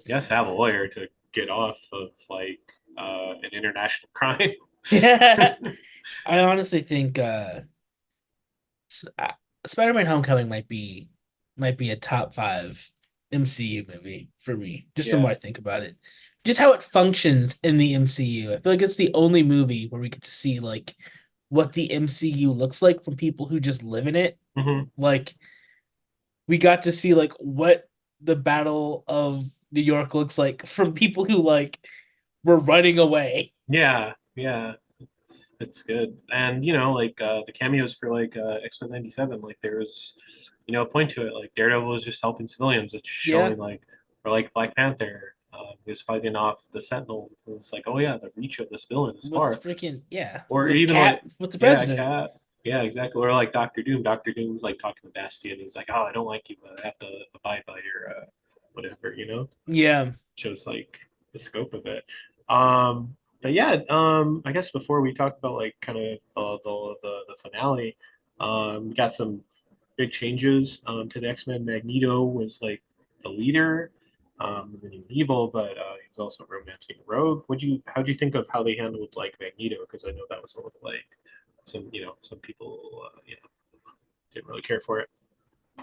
He has to have a lawyer to get off of like an international crime. Yeah. I honestly think S- uh, Spider-Man Homecoming might be a top five MCU movie for me. Just the more Yeah. I think about it, just how it functions in the MCU. I feel like it's the only movie where we get to see like what the MCU looks like from people who just live in it. Hmm. Like we got to see like what the Battle of New York looks like from people who like were running away. Yeah, yeah, it's good, and like the cameos for like X-Men '97, like there's a point to it. Like Daredevil was just helping civilians. It's Yeah, showing like, or like Black Panther, he was fighting off the Sentinels. And it's like, oh yeah, the reach of this villain is with far. freaking yeah, Or with even Cap, like, with the yeah, president. Cat. Yeah, exactly. Or like Doctor Doom. Doctor Doom's like talking to Bastion. He's like, "Oh, I don't like you, but I have to abide by your whatever." Yeah, Shows like the scope of it. But yeah, I guess before we talk about like kind of the finale, we got some big changes to the X Men. Magneto was like the leader, the new evil, but he was also romancing Rogue. Would you How'd you think of how they handled like Magneto? Because I know that was a little like some people didn't really care for it.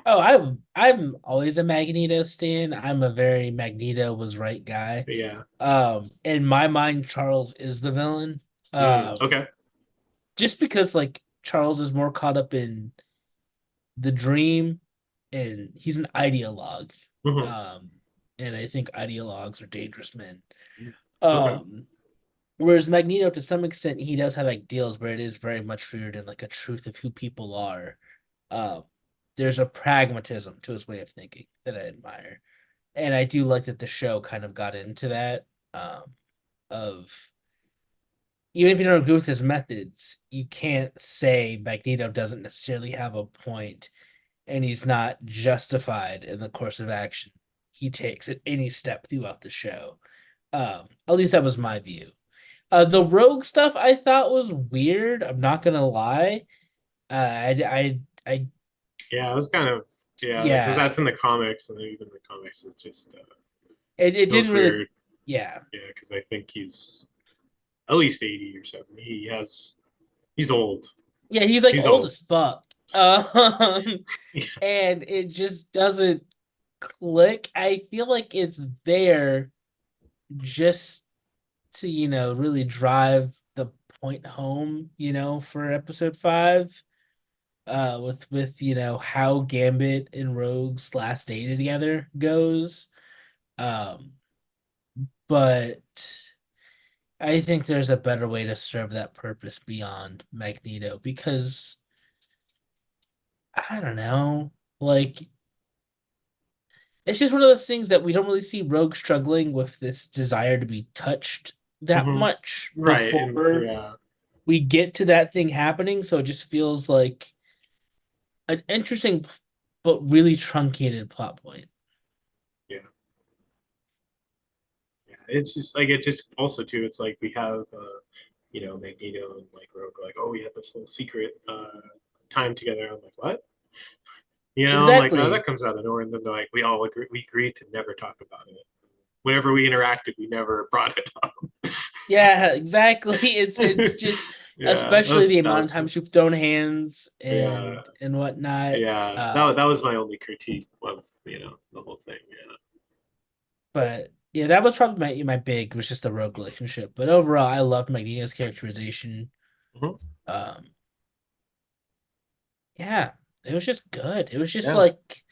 Oh, I'm always a Magneto stan. I'm a very Magneto was right guy. But yeah. In my mind, Charles is the villain. Um, Okay. just because like Charles is more caught up in the dream and he's an ideologue. Hmm. Um, and I think ideologues are dangerous men. Okay. Um, Whereas Magneto, to some extent, he does have ideals, but it is very much rooted in like a truth of who people are. Um, there's a pragmatism to his way of thinking that I admire, and I do like that the show kind of got into that. Of even if you don't agree with his methods, you can't say Magneto doesn't necessarily have a point, and he's not justified in the course of action he takes at any step throughout the show. At least that was my view. The rogue stuff I thought was weird. I'm not gonna lie. I Yeah, it was kind of yeah, because yeah. that's in the comics, and even the comics, it just It feels didn't really. weird. Yeah, Yeah, because I think he's at least 80 or 70. He's old. yeah. He's like He's old old. as fuck. Yeah. And it just doesn't click. I feel like it's there just to really drive the point home. For episode 5. With how Gambit and Rogue's last day together goes. Um, but I think there's a better way to serve that purpose beyond Magneto because I don't know, like it's just one of those things that we don't really see Rogue struggling with this desire to be touched that Hmm. much Right, and before yeah, we get to that thing happening. So it just feels like an interesting but really truncated plot point. yeah, yeah. It's just like it just also too. It's like we have Magneto and like Rogue like, oh, we had this whole secret time together. I'm like, what? I'm like, oh, Exactly. that comes out of nowhere. And then they're like, we agreed to never talk about it. Whenever we interacted, we never brought it up. Yeah, exactly. It's just Yeah, especially the that amount of was times you've thrown hands yeah, and whatnot. yeah. That was my only critique of the whole thing. Yeah. But yeah, that was probably my big was just the rogue relationship. But overall, I loved Magneto's characterization. Mhm. Um, yeah, it was just good. It was just Yeah, like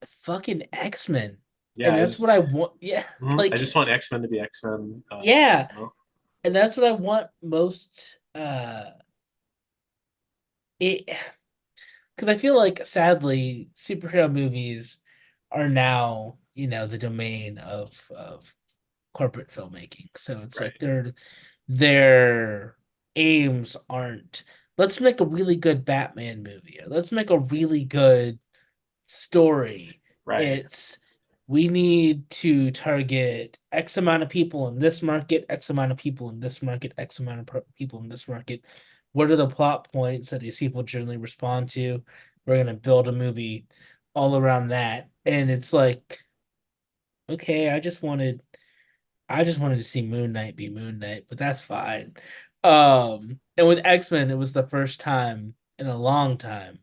fucking X-Men. yeah. And that's what I want. Yeah, I like just want X Men to be X Men. yeah, You know? and that's what I want most it because I feel like sadly superhero movies are now, the domain of corporate filmmaking. So it's Right, like their aims aren't let's make a really good Batman movie or let's make a really good story. right, It's we need to target X amount of people in this market, X amount of people in this market, X amount of people in this market. What are the plot points that these people generally respond to? We're gonna build a movie all around that. And it's like, okay, I just wanted to see Moon Knight be Moon Knight, but that's fine. And with X-Men, it was the first time in a long time,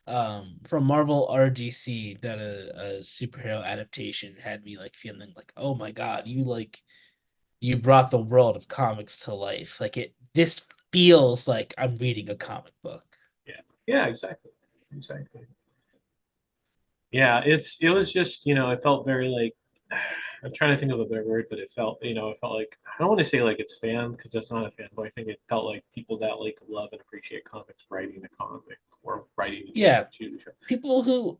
from Marvel or DC that a superhero adaptation had me like feeling like, oh my God, you brought the world of comics to life. Like this feels like I'm reading a comic book. yeah, yeah. Exactly, exactly. Yeah, it was just it felt very like I'm trying to think of a better word, but it felt like I don't want to say like it's fan because that's not a fan, but I think it felt like people that like love and appreciate comics writing the comic or writing the Yeah, TV show. people who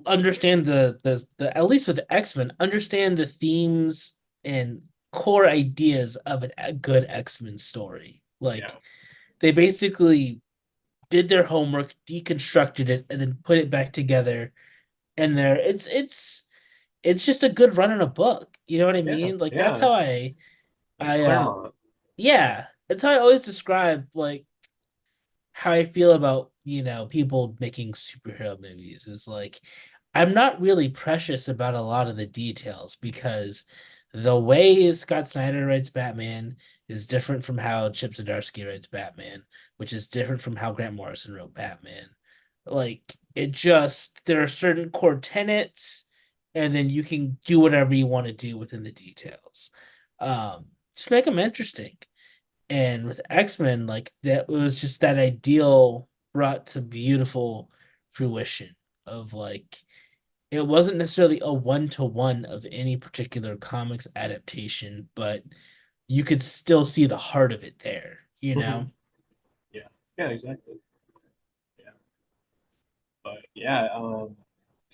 understand the at least with the X-Men understand the themes and core ideas of a good X-Men story. Yeah, Like they basically did their homework, deconstructed it, and then put it back together. And it's just a good run in a book. You know what I yeah, mean? Like that's yeah. how Like I Claremont. yeah, that's how I always describe like how I feel about, people making superhero movies is like I'm not really precious about a lot of the details because the way Scott Snyder writes Batman is different from how Chip Zdarsky writes Batman, which is different from how Grant Morrison wrote Batman. Like It just there are certain core tenets, and then you can do whatever you want to do within the details. Just make them interesting. And with X-Men, like that was just that ideal brought to beautiful fruition of like it wasn't necessarily a one-to-one of any particular comics adaptation, but you could still see the heart of it there, you Hmm. know? Yeah. Yeah, exactly. Yeah. But yeah,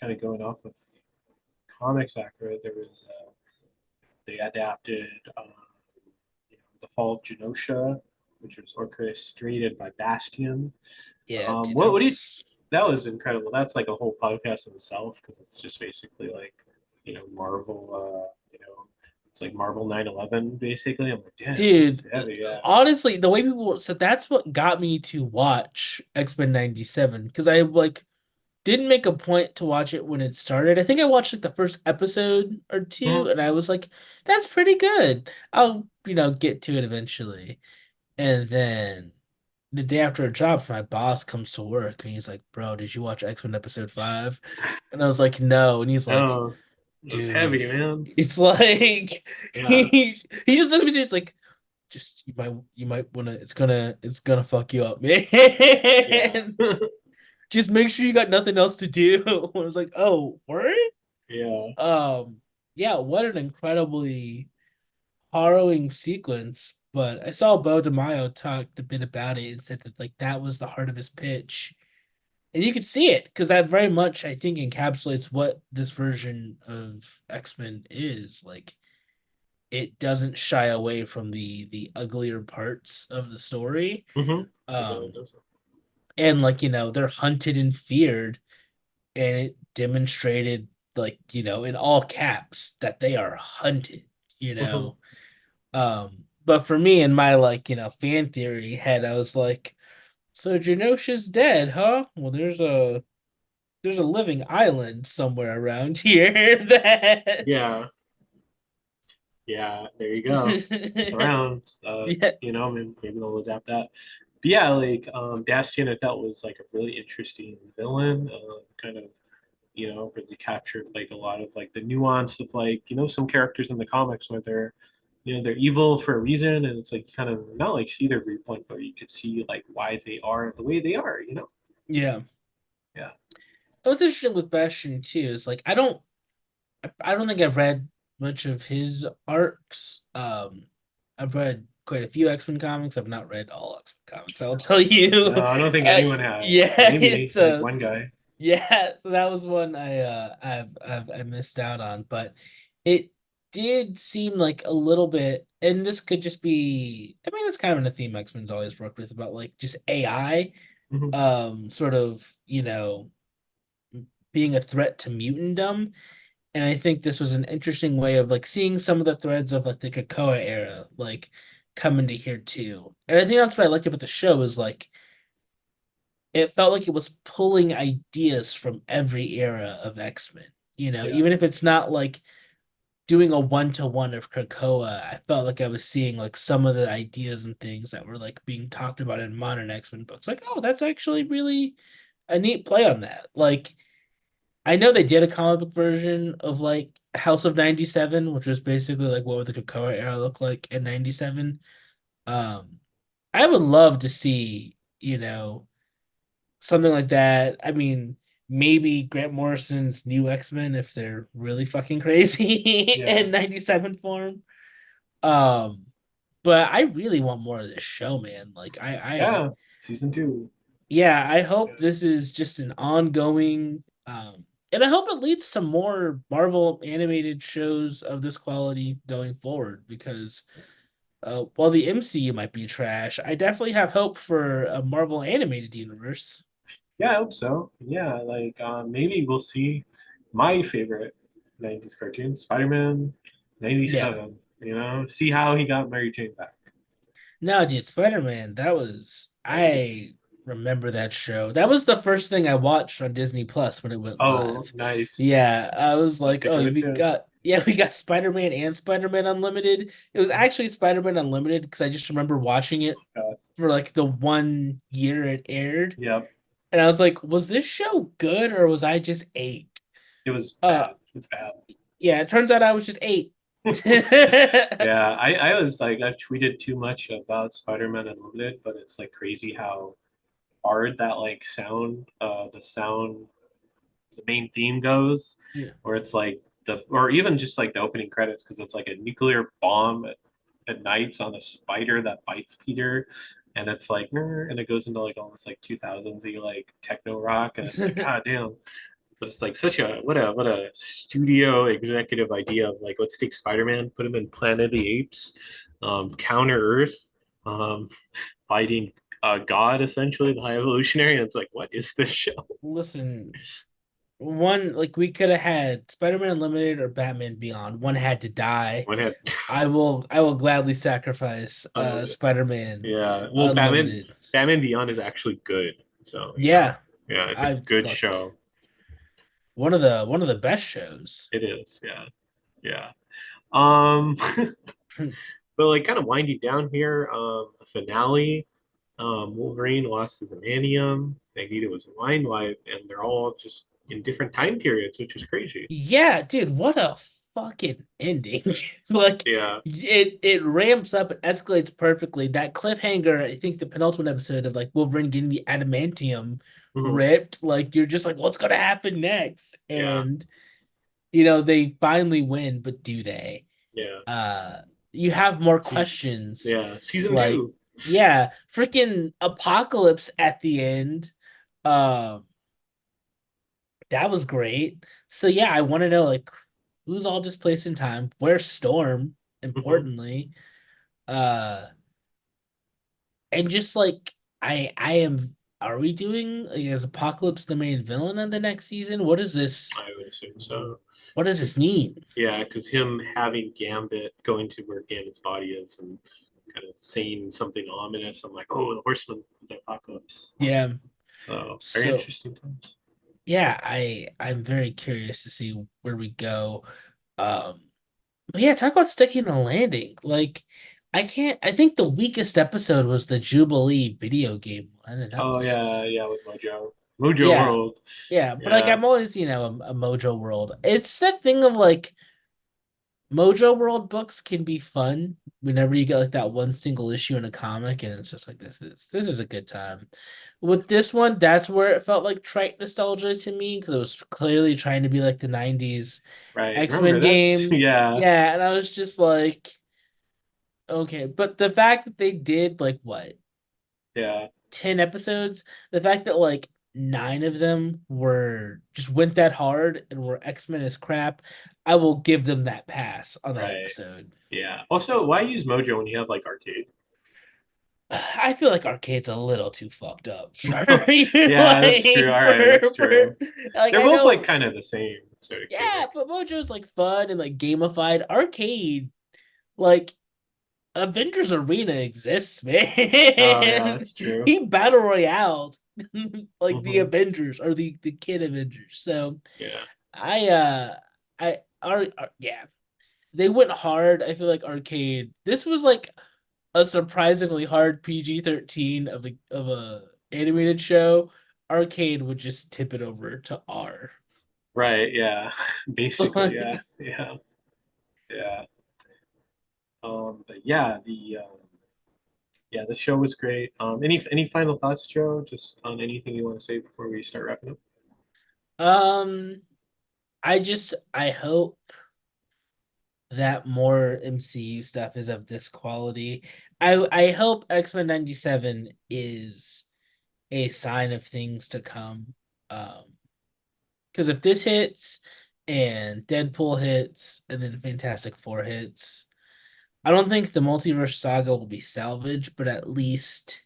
kind of going off of comics accurate, there was they adapted the Fall of Genosha, which was orchestrated by Bastion. Yeah, dude, that What do you? was That was incredible. That's like a whole podcast in itself because it's just basically like Marvel. It's like Marvel 9/11 basically. I'm like, damn, dude, that's heavy. Yeah. honestly, the way people so that's what got me to watch X-Men 97 because I like didn't make a point to watch it when it started. I think I watched like the first episode or two Hmm. and I was like, that's pretty good. I'll, get to it eventually. And then the day after a job, my boss comes to work and he's like, "Bro, did you watch X-Men episode 5?" And I was like, "No." And he's like, Oh, it's "Dude." heavy, man. It's like Yeah. he just looks at me, it's like, just you might wanna it's gonna fuck you up, man. Yeah. Just make sure you got nothing else to do. I was like, "Oh, word?" Yeah. Um, yeah, what an incredibly harrowing sequence. But I saw Bo DeMaio talked a bit about it and said that like that was the heart of his pitch. And you could see it because that very much I think encapsulates what this version of X-Men is. Like it doesn't shy away from the uglier parts of the story. Hmm. It really Um does. and like, they're hunted and feared and it demonstrated like, in all caps that they are hunted, you Hmm. know. But for me in my like, fan theory head, I was like, so Genosha's dead, huh? Well, there's a living island somewhere around here that Yeah. Yeah. There you go. It's around. yeah, Maybe they'll adapt that. But yeah, like Bastion, I thought was like a really interesting villain. Kind of really captured like a lot of like the nuance of like some characters in the comics where they're evil for a reason, and it's like kind of not like see their viewpoint, but you could see like why they are the way they are. yeah. Yeah. What's interesting with Bastion too is like I don't think I've read much of his arcs. I've read quite a few X-Men comics. I've not read all X-Men comics. I'll tell you. No, I don't think anyone has. Yeah, Maybe it's like a one guy. yeah. So that was one I missed out on, but it did seem like a little bit, and this could just be. I mean, that's kind of a theme X-Men's always worked with about like just AI, Hmm. sort of being a threat to mutantdom. And I think this was an interesting way of like seeing some of the threads of like the Krakoa era like come into here too. And I think that's what I liked about the show is like it felt like it was pulling ideas from every era of X-Men. Yeah. Even if it's not like doing a one-to-one of Krakoa, I felt like I was seeing like some of the ideas and things that were like being talked about in modern X-Men books. Like, oh, that's actually really a neat play on that. Like I know they did a comic book version of like House of 97, which was basically like what would the Krakoa era look like in 97. Um, I would love to see, something like that. I mean, maybe Grant Morrison's new X-Men if they're really fucking crazy Yeah. in 97 form. Um, but I really want more of this show, man. Like I Yeah. Season 2. yeah, I Yeah. hope this is just an ongoing, and I hope it leads to more Marvel animated shows of this quality going forward. Because while the MCU might be trash, I definitely have hope for a Marvel animated universe. Yeah, I hope so. Yeah, like maybe we'll see my favorite 90s cartoon, Spider-Man Yeah, 97. See how he got Mary Jane back. no, dude, Spider-Man. That was That was a good show. I remember that show. That was the first thing I watched on Disney Plus when it went Oh, live. nice. Yeah, I was I'll like, stick oh, with it we too. got yeah, we got Spider-Man and Spider-Man Unlimited. It was actually Spider-Man Unlimited because I just remember watching it Uh, for like the 1 year it aired, yep. and I was like, was this show good or was I just eight? It was Uh, bad. It's bad. yeah, it turns out I was just eight. Yeah, I was like I've tweeted too much about Spider-Man Unlimited, but it's like crazy how hard that like sound the main theme goes, Yeah. where it's like the or even just like the opening credits because it's like a nuclear bomb at nights on a spider that bites Peter, and it's like and it goes into like almost like 2000s like techno rock, and it's like god damn. But it's like such a what a studio executive idea of like let's take Spider-Man, put him in Planet of the Apes, counter Earth, um, fighting God essentially, the High Evolutionary, and it's like what is this show? Listen, one like we could have had Spider-Man Unlimited or Batman Beyond. One had to die. When had I will gladly sacrifice Unlimited. Spider-Man Yeah. Well, Unlimited. Batman Beyond is actually good. So, Yeah, yeah, it's a I good look show. one of the best shows. It is. Yeah. Yeah. Um, but like kind of winding down here, the finale, Wolverine lost his anium, Magneto was a mind wipe, and they're all just in different time periods, which is crazy. Yeah, dude, what a fucking ending. Like Yeah. it ramps up and escalates perfectly. That cliffhanger, I think the penultimate episode of like Wolverine getting the adamantium Hmm. ripped, like you're just like, what's gonna happen next? Yeah. And they finally win, but do they? Yeah. Uh you have more Season, questions. yeah. Season Like, two. yeah, freaking apocalypse at the end. Um That was great. So yeah, I want to know like who's all displaced in time? Where's Storm, Hmm. importantly? Uh and just like I am are we doing like, is Apocalypse the main villain in the next season? I would assume so. What does this Because mean? yeah, because him having Gambit going to where Gambit's body is and kind of saying something ominous, I'm like, oh, the Horseman of the Apocalypse. Yeah. So very So interesting times. yeah, I'm very curious to see where we go. Um but yeah, talk about sticking the landing. Like I think the weakest episode was the Jubilee video game one, and that Oh was yeah, yeah, with Mojo, Mojo yeah. World. Yeah, but like Yeah, I'm always, a Mojo World. It's that thing of like Mojo World books can be fun whenever you get like that one single issue in a comic, and it's just like this is a good time. With this one, that's where it felt like trite nostalgia to me because it was clearly trying to be like the '90s right. X-Men Remember that's game. yeah, Yeah, and I was just like, okay, but the fact that they did like what yeah, 10 episodes, the fact that like nine of them were just went that hard and were X-Men as crap, I will give them that pass on that right. episode. Yeah. Also, why use Mojo when you have like arcade? I feel like Arcade's a little too fucked up for you Yeah, that's true. like All right, that's for true. like They're I both like know, kind of the same sort of yeah, gimmick. but Mojo's like fun and like gamified. Arcade, like Avengers Arena exists, Oh yeah, man. that's true. He battle royale like the Hmm. Avengers or the kid Avengers. So Yeah. I yeah. They went hard. I feel like Arcade. This was like a surprisingly hard PG-13 of a animated show. Arcade would just tip it over to R. Right. Yeah. Basically. Yeah. Yeah. Yeah. But yeah, the show was great. Any final thoughts, Joe? Just on anything you want to say before we start wrapping up? um I hope that more MCU stuff is of this quality. I hope X-Men 97 is a sign of things to come. Because if this hits and Deadpool hits and then Fantastic Four hits, I don't think the multiverse saga will be salvaged, but at least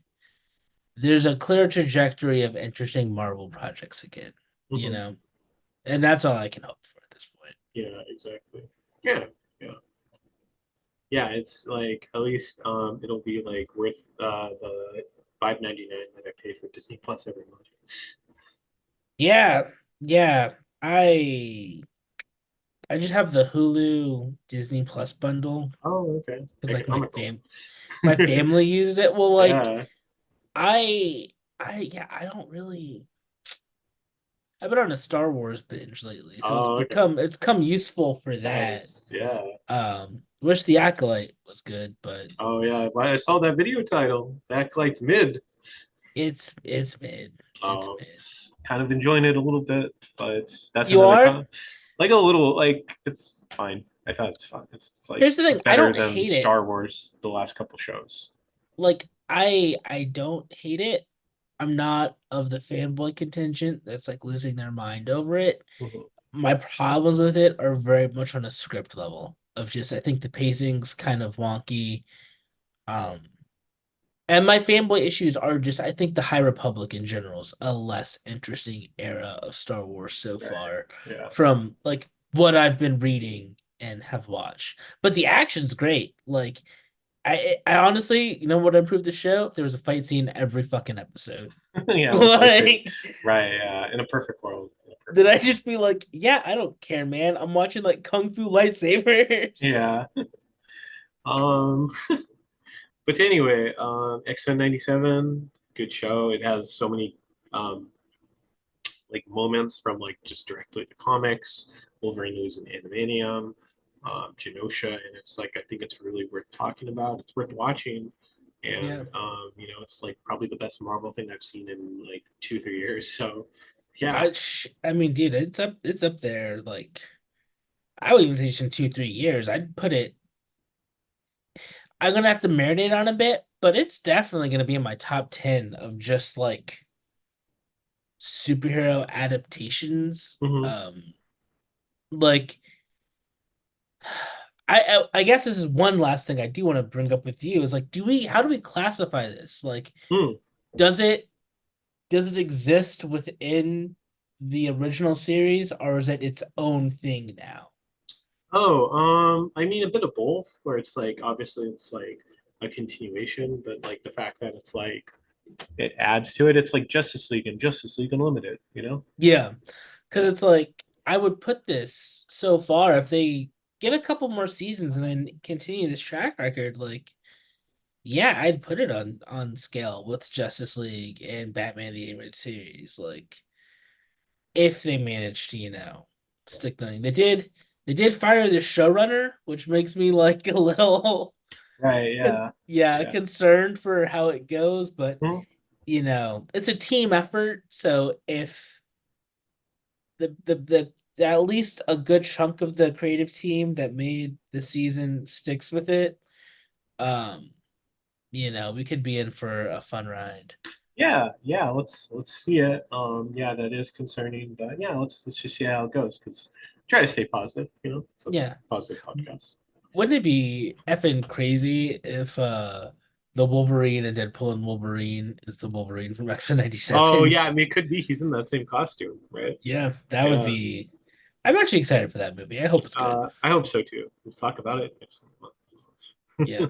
there's a clear trajectory of interesting Marvel projects again, you Hmm. know? And that's all I can hope for at this point. Yeah. Exactly. Yeah. Yeah. Yeah. It's like at least it'll be like worth the 5.99 that I pay for Disney Plus every month. Yeah, yeah. I just have the Hulu Disney Plus bundle Oh, okay. because like Economical. my family uses it. Well, like Yeah. I I yeah, I don't really. I've been on a Star Wars binge lately, so Oh, okay. it's come useful for that. Nice. Yeah. Wish the Acolyte was good, but Oh, yeah. I saw that video title. That like mid. it's mid. It's Oh, mid. kind of enjoying it a little bit, but that's You another are? con. Like a little, like it's fine. I thought it's fine. It's like Here's the thing, I better don't than hate it. Star Wars the last couple shows. Like I don't hate it. I'm not of the fanboy contingent that's like losing their mind over it. Mhm. My problems with it are very much on a script level of just I think the pacing's kind of wonky. Um and my fanboy issues are just I think the High Republic in general is a less interesting era of Star Wars so Right. far Yeah. from like what I've been reading and have watched. But the action's great. Like I honestly, you know what improved the show? If there was a fight scene every fucking episode. Yeah, one fight scene. Like, Right, yeah. In a perfect world. In a did perfect I world. just be like, yeah, I don't care, man. I'm watching like kung fu lightsabers. Yeah. Um, but anyway, X-Men 97, good show. It has so many um like moments from like just directly the comics, Wolverine losing Animanium, Genosha, and it's like I think it's really worth talking about. It's worth watching, and Yeah. it's like probably the best Marvel thing I've seen in like 2 3 years. So, yeah, I mean, dude, it's up there. Like, I would even say just in 2, 3 years. I'd put it. I'm gonna have to marinate on a bit, but it's definitely gonna be in my top 10 of just like superhero adaptations. hmm Like I guess this is one last thing I do want to bring up with you is like, how do we classify this? Like, hmm. does it does it exist within the original series or is it its own thing now? Oh, I mean a bit of both, where it's like obviously it's like a continuation, but like the fact that it's like it adds to it. It's like Justice League and Justice League Unlimited, you know? Yeah, because Yeah. it's like I would put this so far if they get a couple more seasons and then continue this track record, like yeah, I'd put it on scale with Justice League and Batman the Animated Series. Like if they manage to, stick the landing. They did fire the showrunner, which makes me like a little Right, yeah. yeah, Yeah. concerned for how it goes, but Hmm. it's a team effort. So if the at least a good chunk of the creative team that made the season sticks with it, um, we could be in for a fun ride. Yeah, yeah, let's see it. Yeah, that is concerning, but yeah, let's just see how it goes because try to stay positive, you know. It's a Yeah. positive podcast. Wouldn't it be effing crazy if the Wolverine and Deadpool and Wolverine is the Wolverine from X-Men Oh 97? yeah, I mean it could be he's in that same costume, right? Yeah, that would Yeah. be I'm actually excited for that movie. I hope it's good. I hope so too. We'll talk about it next Yeah. month. Yeah,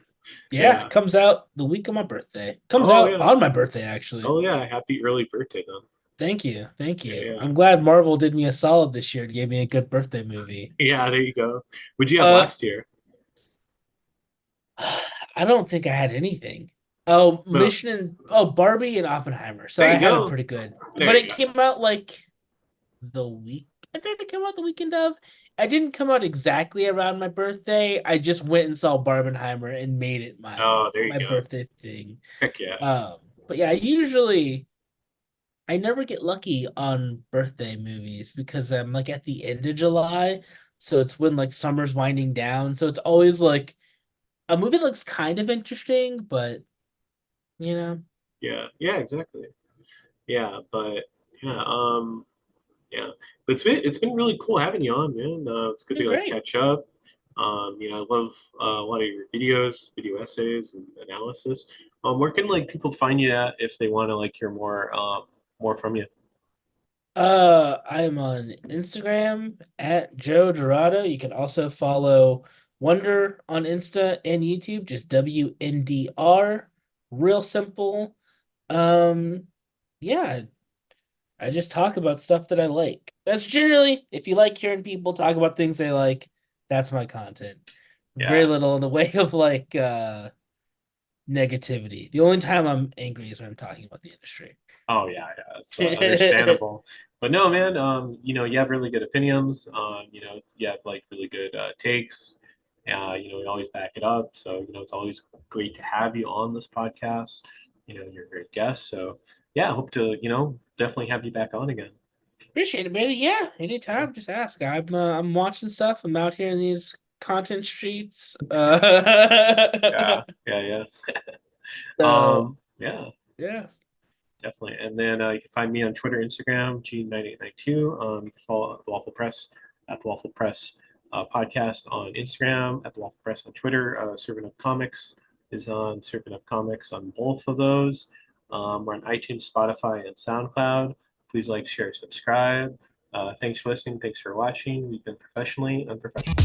Yeah. it comes out the week of my birthday. Comes Oh out yeah. on my birthday actually. Oh yeah. Happy early birthday then. Thank you. Thank Yeah, you. yeah. I'm glad Marvel did me a solid this year and gave me a good birthday movie. Yeah, there you go. What'd you have Uh last year? I don't think I had anything. Oh, No. Barbie and Oppenheimer. So There I you had a go. pretty good. There But you it go. came out like the week. Did it come out the weekend of? I didn't come out exactly around my birthday. I just went and saw Barbenheimer and made it my Oh, there you my go. birthday thing. Heck yeah. But yeah, I never get lucky on birthday movies because I'm like at the end of July, so it's when like summer's winding down. So it's always like a movie that looks kind of interesting, but you know, Yeah. Yeah, exactly. Yeah, but yeah, yeah. But it's been really cool having you on, man. It's good they're to like great. catch up. I love a lot of your videos, video essays, and analysis. Where can like people find you at if they want to like hear more from you? I'm on Instagram at Joe Jurado. You can also follow Wonder on Insta and YouTube, just WNDR. Real simple. Um, yeah, I just talk about stuff that I like. That's generally, if you like hearing people talk about things they like, that's my content. Very Yeah, little in the way of negativity. The only time I'm angry is when I'm talking about the industry. Oh yeah, yeah, it's understandable. But no, man, you have really good opinions. You have like really good takes. You always back it up. So, it's always great to have you on this podcast. You're a great guest. So, yeah, I hope to, definitely have you back on again. Appreciate it, baby. Yeah, anytime. Just ask. I'm watching stuff. I'm out here in these content streets. Yeah, yeah, yeah. So Yeah. yeah. Definitely. And then you can find me on Twitter, Instagram, G9892. You can follow the Waffle Press at the Waffle Press podcast on Instagram, at the Waffle Press on Twitter. Serving Up Comics is on Serving Up Comics on both of those. We're on iTunes, Spotify, and SoundCloud. Please like, share, subscribe. Thanks for listening. Thanks for watching. We've been professionally unprofessional.